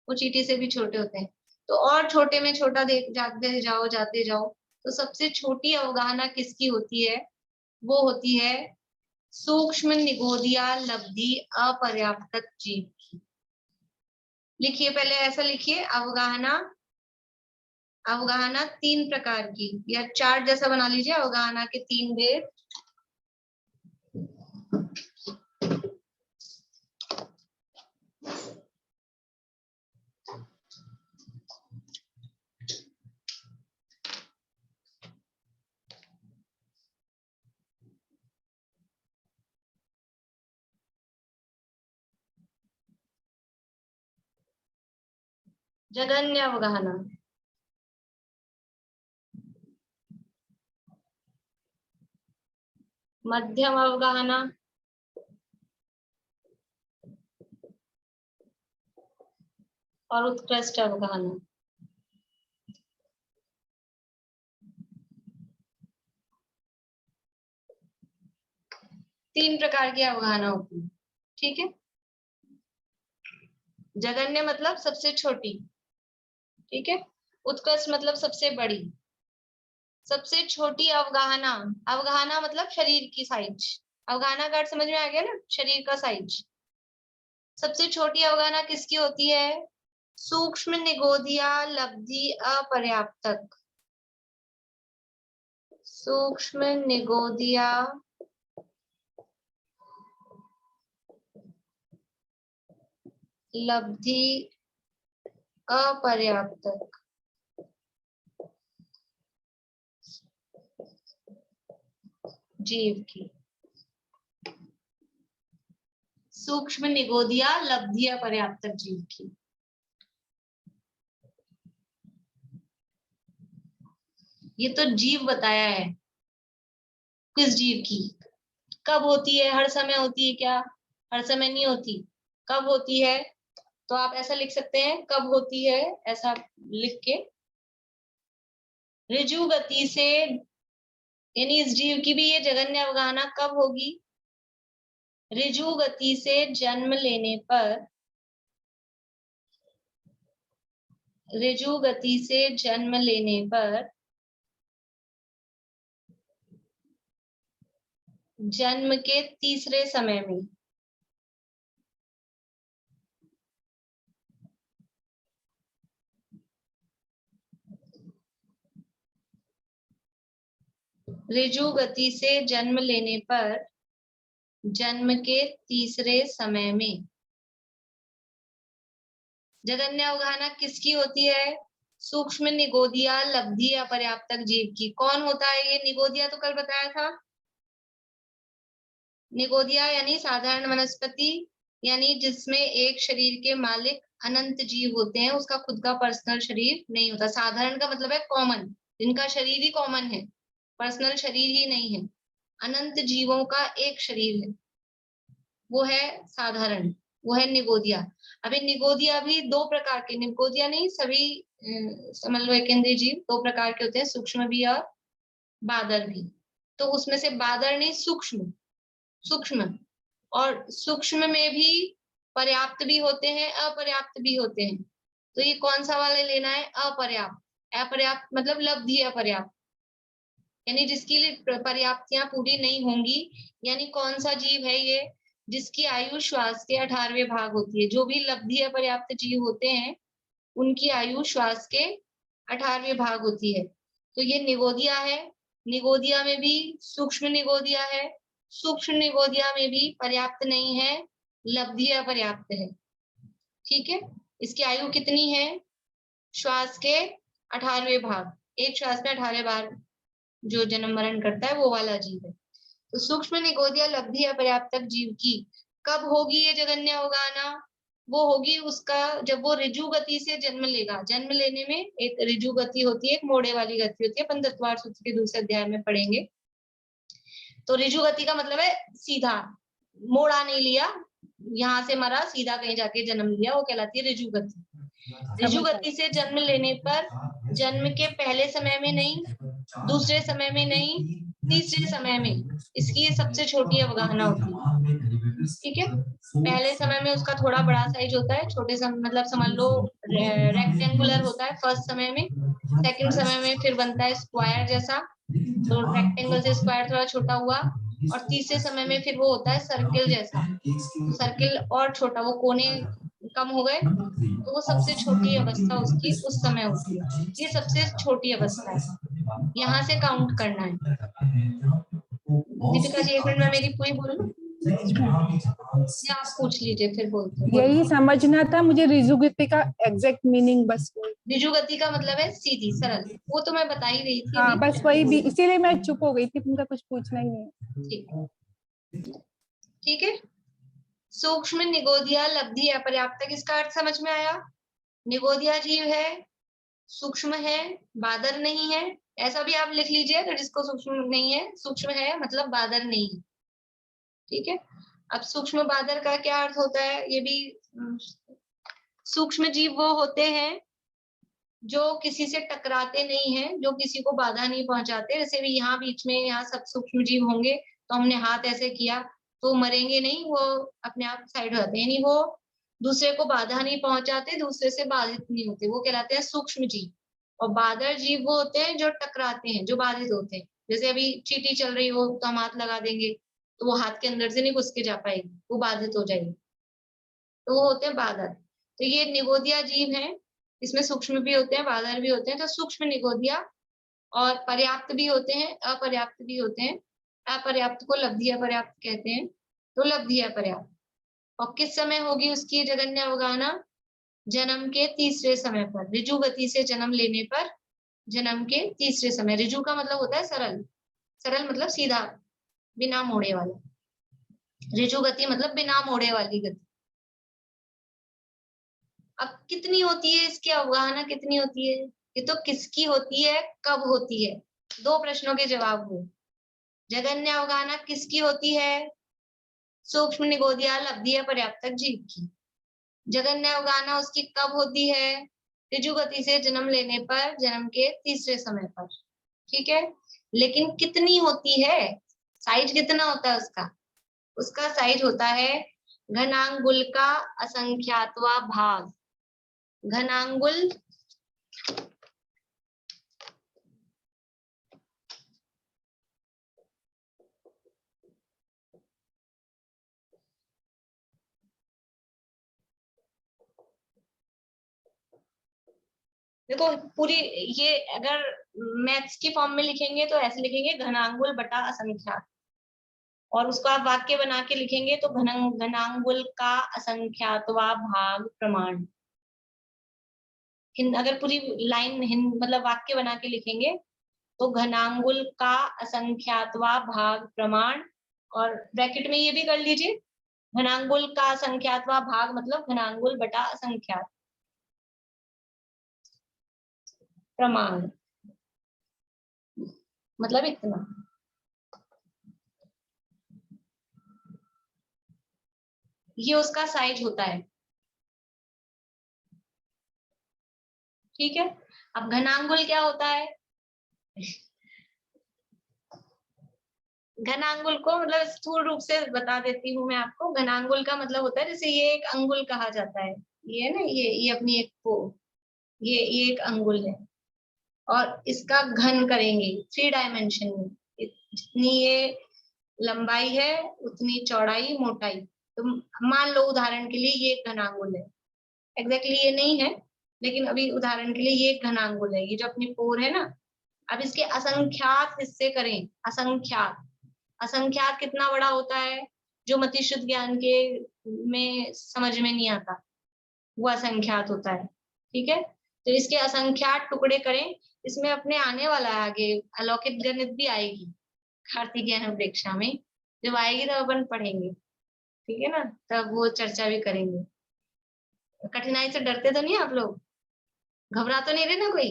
वो चींटी से भी छोटे होते हैं। तो और छोटे में छोटा जाते जाओ। तो सबसे छोटी अवगाहना किसकी होती है? वो होती है सूक्ष्म निगोदिया लब्धि अपर्याप्तक जीव की। लिखिए, पहले ऐसा लिखिए, अवगाहना। अवगाहना 3 प्रकार की, या चार्ट जैसा बना लीजिए, अवगाहना के 3 भेद। जगन्य अवगाहना, मध्यम अवगाहना, और उत्कृष्ट अवगाहना। तीन प्रकार की अवगाहना होती है, ठीक है। जगन्य मतलब सबसे छोटी, ठीक है। उत्कृष्ट मतलब सबसे बड़ी। सबसे छोटी अवगाहना, अवगाहना मतलब शरीर की साइज। अवगाहना का अर्थ समझ में आ गया ना, शरीर का साइज। सबसे छोटी अवगाहना किसकी होती है? सूक्ष्म निगोदिया लब्धि अपर्याप्तक। सूक्ष्म निगोदिया लब्धि अपर्याप्तक जीव की। सूक्ष्म निगोदिया लब्धि अपर्याप्तक जीव की। ये तो जीव बताया है, किस जीव की। कब होती है? हर समय होती है क्या? हर समय नहीं होती। कब होती है? तो आप ऐसा लिख सकते हैं, कब होती है, ऐसा लिख के। ऋजु गति से, यानी इस जीव की भी ये जगन्य अवगाहना कब होगी? ऋजु गति से जन्म लेने पर, ऋजु गति से जन्म लेने पर जन्म के तीसरे समय में, ऋजु गति से जन्म लेने पर जन्म के तीसरे समय में जगन्य अवगाहना किसकी होती है? सूक्ष्म निगोदिया लब्धि अपर्याप्तक जीव की। कौन होता है ये निगोदिया? तो कल बताया था। निगोदिया यानी साधारण वनस्पति, यानी जिसमें एक शरीर के मालिक अनंत जीव होते हैं, उसका खुद का पर्सनल शरीर नहीं होता। साधारण का मतलब है कॉमन, जिनका शरीर ही कॉमन है, पर्सनल शरीर ही नहीं है। अनंत जीवों का एक शरीर है, वो है साधारण, वो है निगोदिया। अभी निगोदिया भी दो प्रकार के, निगोदिया नहीं सभी समन्वय केंद्रीय जीव दो प्रकार के होते हैं, सूक्ष्म भी और बादर भी। तो उसमें से बादर नहीं, सूक्ष्म, सूक्ष्म, और सूक्ष्म में भी पर्याप्त भी होते हैं, अपर्याप्त भी होते हैं। तो ये कौन सा वाला लेना है? अपर्याप्त। अपर्याप्त मतलब लब्धि अपर्याप्त, यानी जिसकी पर्याप्तियां पूरी नहीं होंगी। यानी कौन सा जीव है ये? जिसकी आयु श्वास के 18वें भाग होती है। जो भी लब्धि अपर्याप्त जीव होते हैं उनकी आयु श्वास के 18वें भाग होती है। तो ये निगोदिया है। निगोदिया में भी सूक्ष्म निगोदिया है, सूक्ष्म निगोदिया में भी पर्याप्त नहीं है, लब्धि अपर्याप्त है। ठीक है, इसकी आयु कितनी है? श्वास के 18वें भाग, एक श्वास में 18 बार जो जन्म मरण करता है वो वाला जीव है। तो सूक्ष्म निगोदिया लब्धि अपर्याप्तक जीव की कब होगी ये जगन्य अवगाहना? वो होगी उसका जब वो ऋजु गति से जन्म लेगा। जन्म लेने में एक ऋजु गति होती है, एक मोड़े वाली गति होती है, अपन तत्वार सूत्र के दूसरे अध्याय में पढ़ेंगे। तो ऋजु गति का मतलब है सीधा, मोड़ा नहीं लिया, यहाँ से मरा सीधा कहीं जाके जन्म लिया, वो कहलाती है ऋजु गति। ऋजु गति से जन्म लेने पर जन्म के पहले समय में नहीं, दूसरे समय में नहीं, तीसरे समय में इसकी सबसे छोटी अवगाहना होती है। ठीक है, पहले समय में उसका थोड़ा बड़ा साइज होता है, छोटे समय मतलब समझ लो रेक्टेंगुलर होता है फर्स्ट समय में, सेकंड समय में फिर बनता है स्क्वायर जैसा, तो रेक्टेंगल से स्क्वायर थोड़ा छोटा हुआ, और तीसरे समय में फिर वो होता है सर्किल जैसा, सर्किल और छोटा, वो कोने कम हो गए, तो वो सबसे छोटी अवस्था उसकी उस समय होती है। ये सबसे छोटी अवस्था है, यहाँ से काउंट करना है। दीपिका जी एक मिनट में मेरी पूरी बोलूं या आप पूछ लीजिए फिर बोलते।
यही समझना था मुझे ऋजु गति का एग्जैक्ट मीनिंग बस।
ऋजु गति का मतलब है सीधी सरल, वो तो मैं बता ही रही थी।
हाँ बस वही भी, इसीलिए मैं चुप हो गई थी, उनका कुछ पूछना ही नहीं।
ठीक है, सूक्ष्म निगोदिया लब्धि अपर्याप्तक, इसका अर्थ समझ में आया? निगोदिया जीव है, सूक्ष्म है, बादर नहीं है, ऐसा भी आप लिख लीजिए। तो जिसको सूक्ष्म नहीं है, सूक्ष्म है मतलब बादर नहीं है। ठीक है, अब सूक्ष्म बादर का क्या अर्थ होता है? ये भी सूक्ष्म जीव वो होते हैं जो किसी से टकराते नहीं हैं, जो किसी को बाधा नहीं पहुंचाते। जैसे भी यहाँ बीच में यहाँ सब सूक्ष्म जीव होंगे, तो हमने हाथ ऐसे किया तो मरेंगे नहीं, वो अपने आप साइड हो जाते हैं, यानी वो दूसरे को बाधा नहीं पहुंचाते, दूसरे से बाधित नहीं होते, वो कहलाते हैं सूक्ष्म जीव। और बादर जीव वो होते हैं जो टकराते हैं, जो बाधित होते हैं। जैसे अभी चींटी चल रही हो तो हम हाथ लगा देंगे तो वो हाथ के अंदर से नहीं घुस के जा पाएगी, वो बाधित हो जाएगी, तो वो होते हैं बादर। तो ये निगोदिया जीव हैं, इसमें सूक्ष्म भी होते हैं, बादर भी होते हैं। तो सूक्ष्म निगोदिया, और पर्याप्त भी होते हैं, अपर्याप्त भी होते हैं। अपर्याप्त को लब्धि अपर्याप्त कहते हैं, तो लब्धि अपर्याप्त। और किस समय होगी उसकी जगन्य अवगाहना? जन्म के तीसरे समय पर, ऋजु गति से जन्म लेने पर जन्म के तीसरे समय। ऋजु का मतलब होता है सरल, सरल मतलब सीधा, बिना मोड़े वाला। ऋजु गति मतलब बिना मोड़े वाली गति। अब कितनी होती है इसकी अवगाहना, कितनी होती है? ये तो किसकी होती है, कब होती है, दो प्रश्नों के जवाब हुए। जगन्य अवगाहना किसकी होती है? सूक्ष्म निगोदिया लब्धि अपर्याप्तक जीव की। जगन्य अवगाहना उसकी कब होती है? ऋजु गति से जन्म लेने पर जन्म के तीसरे समय पर। ठीक है, लेकिन कितनी होती है, साइज कितना होता है उसका? उसका साइज होता है घनांगुल का असंख्यातवां भाग। घनांगुल देखो पूरी, ये अगर मैथ्स की फॉर्म में लिखेंगे तो ऐसे लिखेंगे घनांगुल बटा असंख्यात, और उसको आप वाक्य बना के लिखेंगे तो घनांगुल का असंख्यातवां भाग प्रमाण। अगर पूरी लाइन मतलब वाक्य बना के लिखेंगे तो घनांगुल का असंख्यातवां भाग प्रमाण, और ब्रैकेट में ये भी कर लीजिए घनांगुल का असंख्यातवां भाग मतलब घनांगुल बटा असंख्यात प्रमाण, मतलब इतना। ये उसका साइज होता है, ठीक है। अब घनांगुल क्या होता है? घनांगुल को मतलब स्थूल रूप से बता देती हूँ मैं आपको। घनांगुल का मतलब होता है, जैसे ये एक अंगुल कहा जाता है, ये ना, ये अपनी एक ये एक अंगुल है, और इसका घन करेंगे 3 डायमेंशन में, जितनी ये लंबाई है उतनी चौड़ाई मोटाई। तो मान लो उदाहरण के लिए ये एक घनांगुल है, एग्जैक्टली ये नहीं है लेकिन अभी उदाहरण के लिए ये एक घनांगुल है, ये जो अपनी पोर है ना। अब इसके असंख्यात हिस्से करें, असंख्यात, असंख्यात कितना बड़ा होता है जो मति शुद्ध ज्ञान के में समझ में नहीं आता, वो असंख्यात होता है, ठीक है। तो इसके असंख्यात टुकड़े करें, इसमें अपने आने वाला है आगे अलौकिक गणित भी आएगी कार्तिकीय अनुप्रेक्षा में, जब आएगी तब अपन पढ़ेंगे, ठीक है ना, तब वो चर्चा भी करेंगे। कठिनाई से डरते तो नहीं आप लोग? घबरा तो नहीं रहे ना कोई?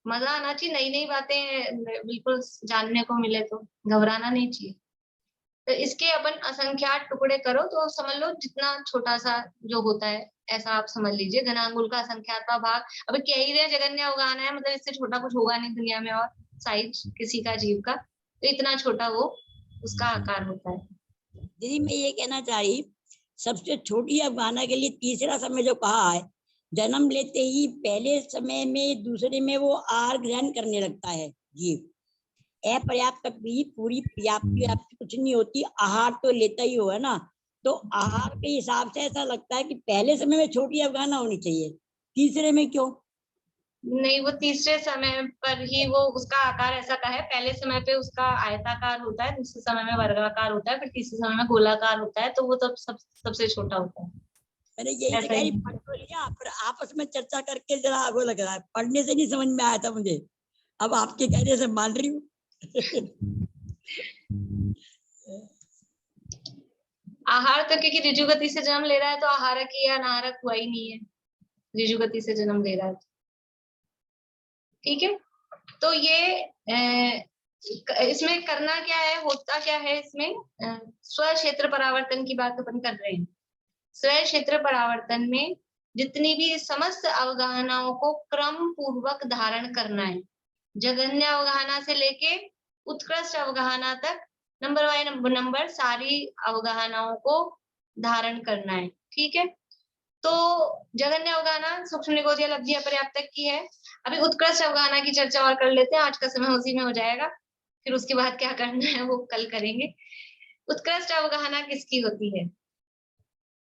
मजा आना चाहिए, नई नई बातें बिल्कुल जानने को मिले तो घबराना नहीं चाहिए। तो इसके अपन असंख्यात टुकड़े करो तो समझ लो जितना छोटा सा जो होता है, ऐसा आप समझ लीजिए घनांगुल का असंख्यातवां भाग। अब कह ही रहे जगन्य अवगाहन है, मतलब इससे छोटा कुछ होगा नहीं दुनिया में, और साइज किसी का जीव का, तो इतना छोटा वो उसका आकार होता है।
दीदी मैं ये कहना चाह रही, सबसे छोटी अवगाहना के लिए तीसरा समय जो कहा है, जन्म लेते ही पहले समय में दूसरे में वो आहार ग्रहण करने लगता है जीव। अपर्याप्त भी पूरी पर्याप्त कुछ नहीं होती, आहार तो लेता ही होगा ना। तो आहार के हिसाब से ऐसा लगता है कि पहले समय में छोटी अवगाहना होनी चाहिए, तीसरे में क्यों
नहीं? वो तीसरे समय पर ही वो उसका आकार ऐसा का है, पहले समय पे उसका आयताकार होता है, दूसरे समय में वर्गाकार होता है, फिर तीसरे समय में गोलाकार होता है, तो वो तब सबसे छोटा होता है।
मैंने यही कह रही, पढ़ तो लिया फिर आपस में चर्चा करके जरा वो लग रहा है, पढ़ने से नहीं समझ में आया था मुझे, अब आपके कहने से मान रही हूँ।
आहार तो क्योंकि ऋजु गति से जन्म ले रहा है तो आहारक या अनाहारक हुआ ही नहीं है, ऋजु गति से जन्म ले रहा है, ठीक है। तो ये इसमें करना क्या है, होता क्या है इसमें, स्व क्षेत्र परावर्तन की बात अपन कर रहे हैं। स्व क्षेत्र परावर्तन में जितनी भी समस्त अवगाहनाओं को क्रम पूर्वक धारण करना है, जघन्य अवगाहना से लेके उत्कृष्ट अवगाहना तक, नंबर बाय नंबर सारी अवगाहनाओं को धारण करना है, ठीक है। तो जघन्य अवगाहना सूक्ष्म निगोदिया लब्धि अपर्याप्त तक की है। अभी उत्कृष्ट अवगाहना की चर्चा और कर लेते हैं, आज का समय उसी में हो जाएगा, फिर उसके बाद क्या करना है वो कल करेंगे। उत्कृष्ट अवगाहना किसकी होती है?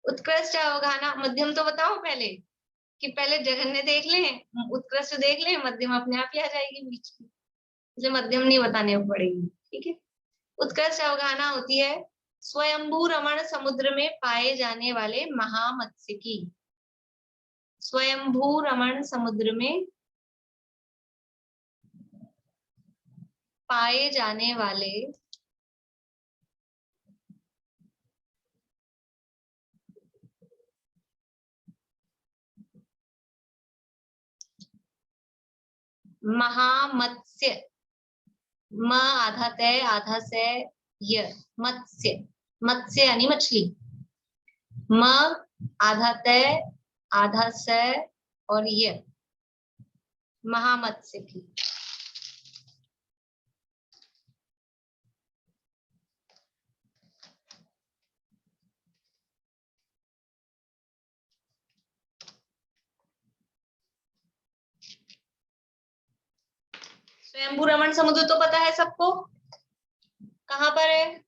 उत्कृष्ट अवगाहना, मध्यम तो बताओ पहले, कि पहले जघन्य देख लें, उत्कृष्ट देख लें, मध्यम अपने आप ही आ जाएगी बीच में, इसलिए मध्यम नहीं बताने पड़ेगी, ठीक है। उत्कृष्ट अवगाहना होती है स्वयंभू रमण समुद्र में पाए जाने वाले महामत्स्य की। स्वयंभू रमण समुद्र में पाए जाने वाले महामत्स्य, म आधा तय आधा से य, मत्स्य, मत्स्य यानी मछली, म आधा तय आधा से और य, महामत्स्य की। स्वयंभू रमण समुद्र तो पता है सबको, कहाँ पर है?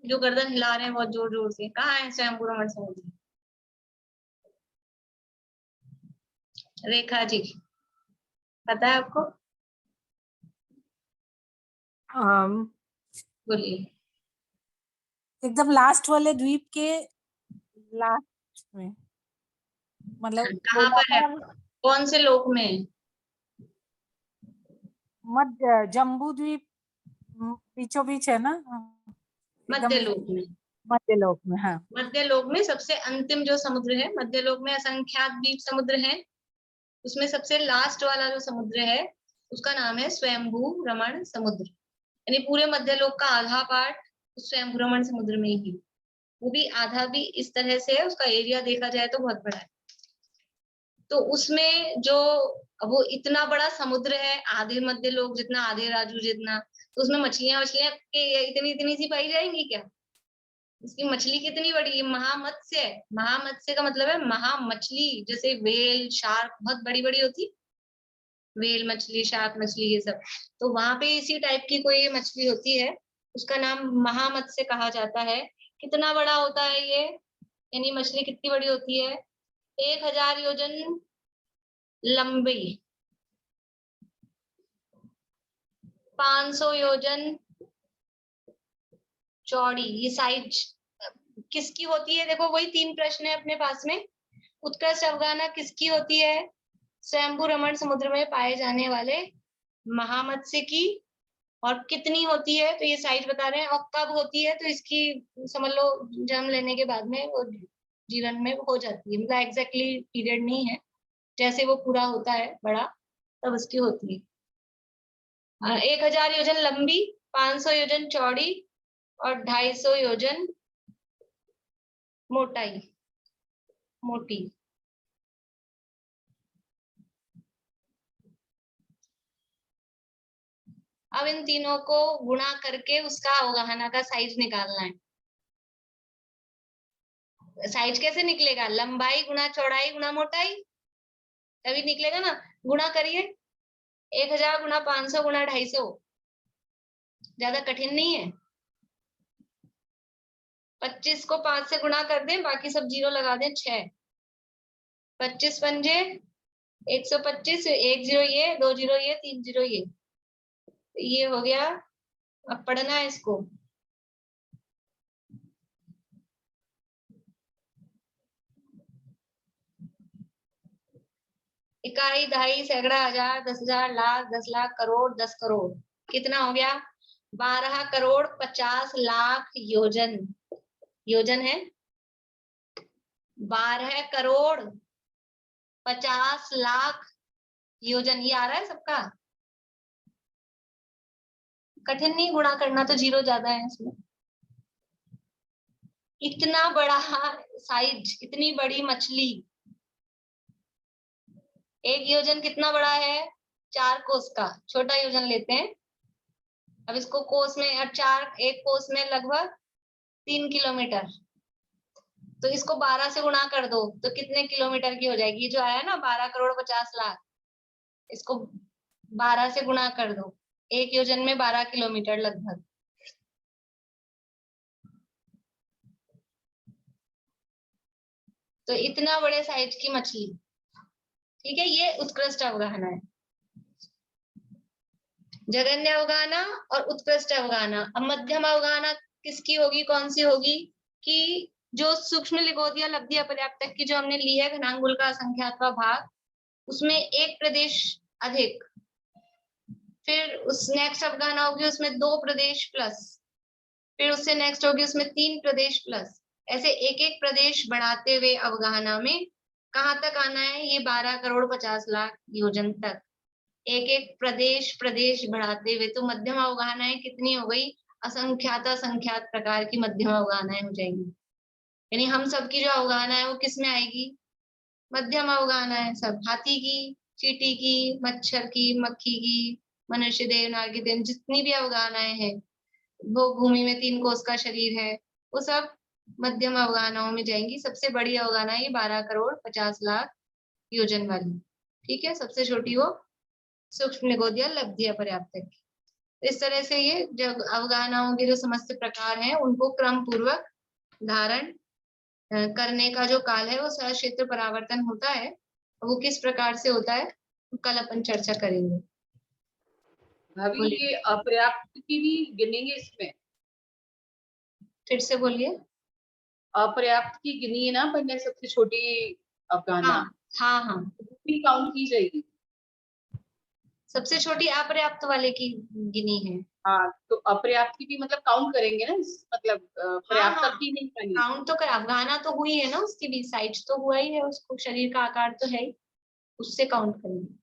जो गर्दन हिला रहे हैं बहुत जोर जोर से, कहाँ है स्वयंभू रमण समुद्र? रेखा जी पता है आपको? बोलिए।
एकदम लास्ट वाले द्वीप के लास्ट में, मतलब
कहाँ पर है? कौन से लोक में?
मध्य जम्बू द्वीप बीचों बीच है ना?
मध्य लोक में।
मध्य लोक में, हाँ।
मध्य लोक में सबसे अंतिम जो समुद्र है, मध्य लोक में असंख्यात द्वीप समुद्र हैं, उसमें सबसे लास्ट वाला जो समुद्र है उसका नाम है स्वयंभू रमण समुद्र। यानी पूरे मध्य लोक का आधा पार्ट स्वयंभू रमण समुद्र में ही, वो भी आधा भी इस तरह से है, उसका एरिया देखा जाए तो बहुत बड़ा है। तो उसमें जो वो इतना बड़ा समुद्र है, आधे मध्य लोक जितना, आधे राजू जितना, तो उसमें मछलियां इतनी इतनी सी पाई जाएंगी क्या? इसकी मछली कितनी बड़ी है? महामत्स्य है। महामत्स्य का मतलब है महा मछली, जैसे वेल शार्क बहुत बड़ी बड़ी होती, वेल मछली शार्क मछली ये सब, तो वहां पे इसी टाइप की कोई मछली होती है, उसका नाम महामत्स्य कहा जाता है। कितना बड़ा होता है ये, यानी मछली कितनी बड़ी होती है? 1000 योजन लंबी, 500 योजन चौड़ी। ये साइज किसकी होती है? देखो वही 3 प्रश्न है अपने पास में। उत्कृष्ट अवगाहना किसकी होती है? स्वयंभू रमण समुद्र में पाए जाने वाले महामत्स्य की। और कितनी होती है? तो ये साइज बता रहे हैं। और कब होती है? तो इसकी समझ लो जन्म लेने के बाद में वो जीवन में हो जाती है, मतलब एग्जैक्टली पीरियड नहीं है, जैसे वो पूरा होता है बड़ा तब उसकी होती है। 1000 योजन लंबी, 500 योजन चौड़ी और 250 योजन मोटी। अब इन तीनों को गुणा करके उसका अवगाहना का साइज निकालना है। साइज कैसे निकलेगा? लंबाई गुणा चौड़ाई गुणा मोटाई, तभी निकलेगा ना। गुणा करिए, 1000 गुणा 500 गुणा 250, ज्यादा कठिन नहीं है। 25 को 5 से गुणा कर दें, बाकी सब जीरो लगा दें, 6। 25 पंजे 125, 1 जीरो ये, 2 जीरो ये, 3 जीरो ये हो गया। अब पढ़ना है इसको। इकाई, दहाई, सैकड़ा, हजार, 10,000, लाख, 10 लाख, करोड़, 10 करोड़। कितना हो गया? 12 करोड़ 50 लाख योजन। योजन है 12 करोड़ 50 लाख योजन। ये आ रहा है सबका? कठिन नहीं गुणा करना, तो जीरो ज्यादा है इसमें। इतना बड़ा साइज, इतनी बड़ी मछली, एक योजन कितना बड़ा है? 4 कोस का। छोटा योजन लेते हैं। अब इसको कोस में, अब 4, एक कोस में लगभग 3 किलोमीटर, तो इसको 12 से गुणा कर दो तो कितने किलोमीटर की हो जाएगी? जो आया ना 12 करोड़ 50 लाख, इसको 12 से गुणा कर दो, एक योजन में 12 किलोमीटर लगभग। तो इतना बड़े साइज की मछली, ठीक है, ये उत्कृष्ट अवगाहना है। जघन्य अवगाहना और उत्कृष्ट अवगाहना। अब मध्यम अवगाहना किसकी होगी, कौन सी होगी? कि जो सूक्ष्म लिगोदिया लब्धि अपर्याप्तक की जो हमने ली है, घनांगुल का असंख्यातवां भाग, उसमें एक प्रदेश अधिक, फिर उस नेक्स्ट अवगाहना होगी उसमें 2 प्रदेश प्लस, फिर उससे नेक्स्ट होगी उसमें 3 प्रदेश प्लस, ऐसे एक एक प्रदेश बढ़ाते हुए अवगाहना में कहाँ तक आना है? ये 12 करोड़ 50 लाख योजन तक। एक एक प्रदेश बढ़ाते हुए, तो मध्यम अवगाहनाएं कितनी हो गई? असंख्यात प्रकार की मध्यम अवगाहनाएं हो जाएंगी। यानी हम सबकी जो अवगाहना है वो किस में आएगी? मध्यम अवगाहना है सब। हाथी की, चींटी की, मच्छर की, मक्खी की, मनुष्य देवनाग की, जितनी भी अवगाहनाएं हैं, वो भूमि में 3 कोस का शरीर है, वो सब मध्यम अवगाहनाओं में जाएंगी। सबसे बड़ी अवगाहना ये 12 करोड़ 50 लाख योजन वाली, ठीक है। सबसे छोटी वो सूक्ष्म निगोदिया लब्धि अपर्याप्त की। इस तरह से ये जब अवगाहनाओं के जो समस्त प्रकार हैं उनको क्रम पूर्वक धारण करने का जो काल है वो सह क्षेत्र परावर्तन होता है, वो किस प्रकार से होता है कल अपन चर्चा करेंगे।
भाभी ये अपर्याप्त की भी गिनेंगे इसमें?
फिर से बोलिए।
अपर्याप्त की गिनी है ना अपन ने, सबसे छोटी अवगाहना।
हाँ हाँ
भी काउंट की जाएगी?
सबसे छोटी अपर्याप्त वाले की गिनी है।
हाँ, तो अपर्याप्त की भी मतलब काउंट करेंगे ना, मतलब पर्याप्त
हाँ,
की नहीं करनी।
काउंट तो कर, अवगाहना तो हुई है ना, उसकी भी साइज तो हुआ ही है, उसको शरीर का आकार तो है ही, उससे काउंट करेंगे।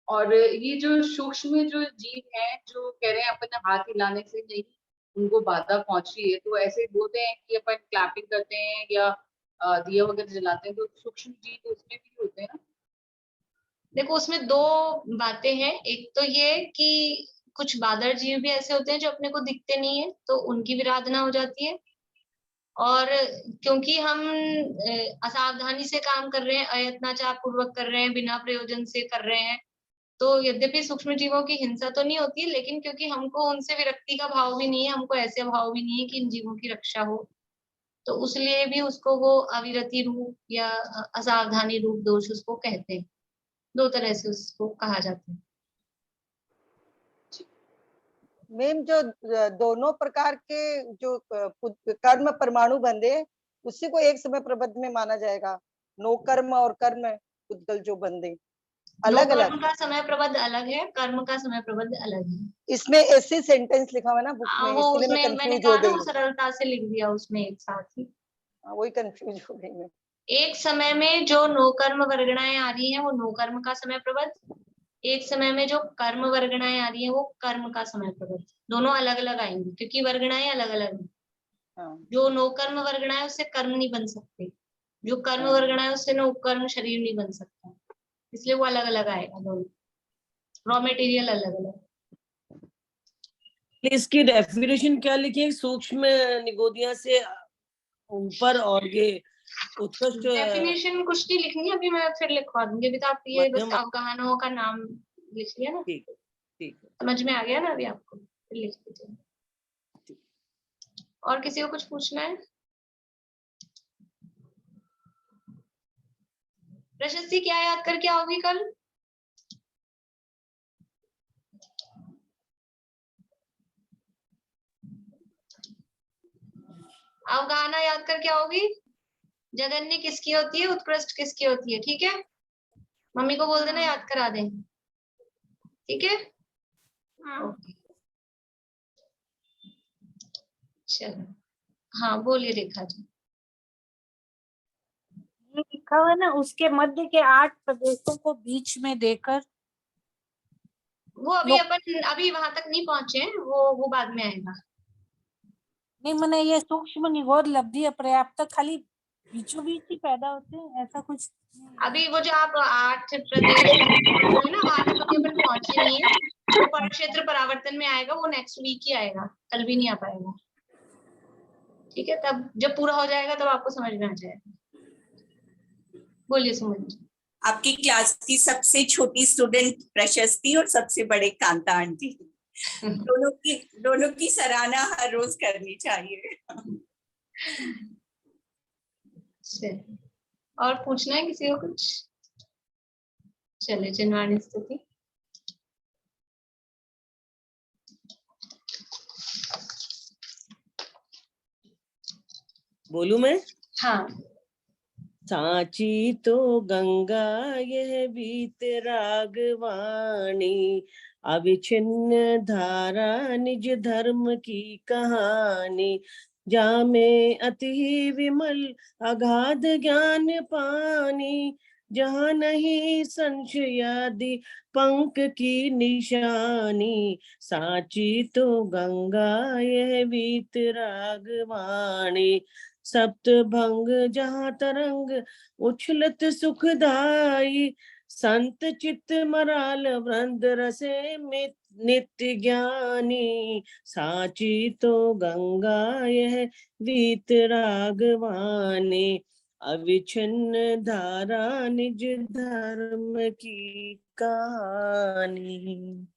और ये जो सूक्ष्म जो जीव है जो कह रहे हैं अपन हाथ हिलाने से नहीं उनको बाधा पहुंच रही है, तो ऐसे बोलते हैं कि अपन क्लैपिंग करते हैं या दिया वगैरह जलाते हैं, तो सूक्ष्म जीव उसमें भी होते हैं ना?
देखो उसमें दो बातें हैं, एक तो ये कि कुछ बादर जीव भी ऐसे होते हैं जो अपने को दिखते नहीं है, तो उनकी विराधना हो जाती है। और क्योंकि हम असावधानी से काम कर रहे हैं, अयत्नाचार पूर्वक कर रहे हैं, बिना प्रयोजन से कर रहे हैं, तो यद्यपि सूक्ष्म जीवों की हिंसा तो नहीं होती, लेकिन क्योंकि हमको उनसे विरक्ति का भाव भी नहीं है, हमको ऐसे भाव भी नहीं है कि इन जीवों की रक्षा हो, तो उसलिए भी उसको वो अविरति रूप या असावधानी रूप दोष उसको कहते हैं। दो तरह से उसको कहा जाता है।
मैम जो दोनों प्रकार के जो कर्म परमाणु बंधे उसी को एक समय प्रबंध में माना जाएगा, नो कर्म और कर्म उद्गल जो बंधे अलग अलग।
कर्म का समय प्रबंध अलग है, कर्म का समय प्रबंध अलग है।
इसमें ऐसे सेंटेंस लिखा हुआ है ना बुक में,
वो
इसलिए मैं
मैंने
कंफ्यूज
कहा
हो
ना,
गई।
वो सरलता से लिख दिया उसमें एक साथ ही,
वही कंफ्यूज हो गई मैं।
एक समय में जो नो कर्म वर्गणाएं आ रही हैं वो नो कर्म का समय प्रबंध, एक समय में जो कर्म वर्गणाएं आ रही हैं वो कर्म का समय प्रबंध, दोनों अलग अलग आएंगी क्योंकि वर्गणाएं अलग अलग हैं। जो नो कर्म वर्गणा है उससे कर्म नहीं बन सकते, जो कर्म वर्गणा है उससे नो कर्म शरीर नहीं बन सकता, इसलिए वो अलग अलग आएगा, दोनों रॉ मटेरियल अलग अलग।
इसकी डेफिनेशन क्या लिखी है? सूक्ष्म निगोदिया से ऊपर और ये उत्कृष्ट।
डेफिनेशन कुछ नहीं लिखनी, अभी मैं फिर लिखवा दूंगी, अभी तो आप ये बस अवगाहनाओं का नाम लिख लिया ना।
ठीक है,
समझ में आ गया ना अभी आपको, फिर लिख दीजिए। और किसी को कुछ पूछना है? प्रशस्ति क्या याद करके आओगी कल? अवगाहना याद करके आओगी। जगन्य किसकी होती है, उत्कृष्ट किसकी होती है, ठीक है? मम्मी को बोल देना याद करा दें, ठीक है? ओके चलो, हाँ बोलिए रेखा जी।
ये लिखा हुआ है ना, उसके मध्य के 8 प्रदेशों को बीच में देकर।
वो अभी अपन अभी वहां तक नहीं पहुंचे हैं, वो बाद में आएगा।
नहीं मैंने ये सूक्ष्म निगोद लब्धि अपर्याप्त खाली बीचों बीच ही पैदा होते हैं, ऐसा कुछ।
अभी वो जो आप 8 प्रदेश बोले ना, वहां तक अभी अपन पहुंचे नहीं है, वो परिक्षेत्र परावर्तन में आएगा, वो नेक्स्ट वीक ही आएगा, कल भी नहीं आ पाएगा, ठीक है? तब जब पूरा हो जाएगा तब आपको समझ में आ जाएगा। बोलिए सुमन जी।
आपकी क्लास की सबसे छोटी स्टूडेंट प्रशस्ति और सबसे बड़े कांता आंटी, दोनों की सराहना हर रोज करनी चाहिए।
और पूछना है किसी को कुछ? चले जिनवाणी स्तुति।
बोलू मैं?
हाँ।
सांची तो गंगा यह बीत रागवाणी, अविच्छिन्न धारा निज धर्म की कहानी, जामे अति विमल अगाध ज्ञान पानी, जहाँ नहीं संशयादि पंख की निशानी, सांची तो गंगा यह बीत रागवाणी, सप्त भंग जहाँ तरंग उछलत सुखदाई, संत चित्त मराल वृंद रसे नित्य ज्ञानी, सांची तो गंगा यह वीत रागवानी, अविच्छिन्न धारा निज धर्म की कहानी।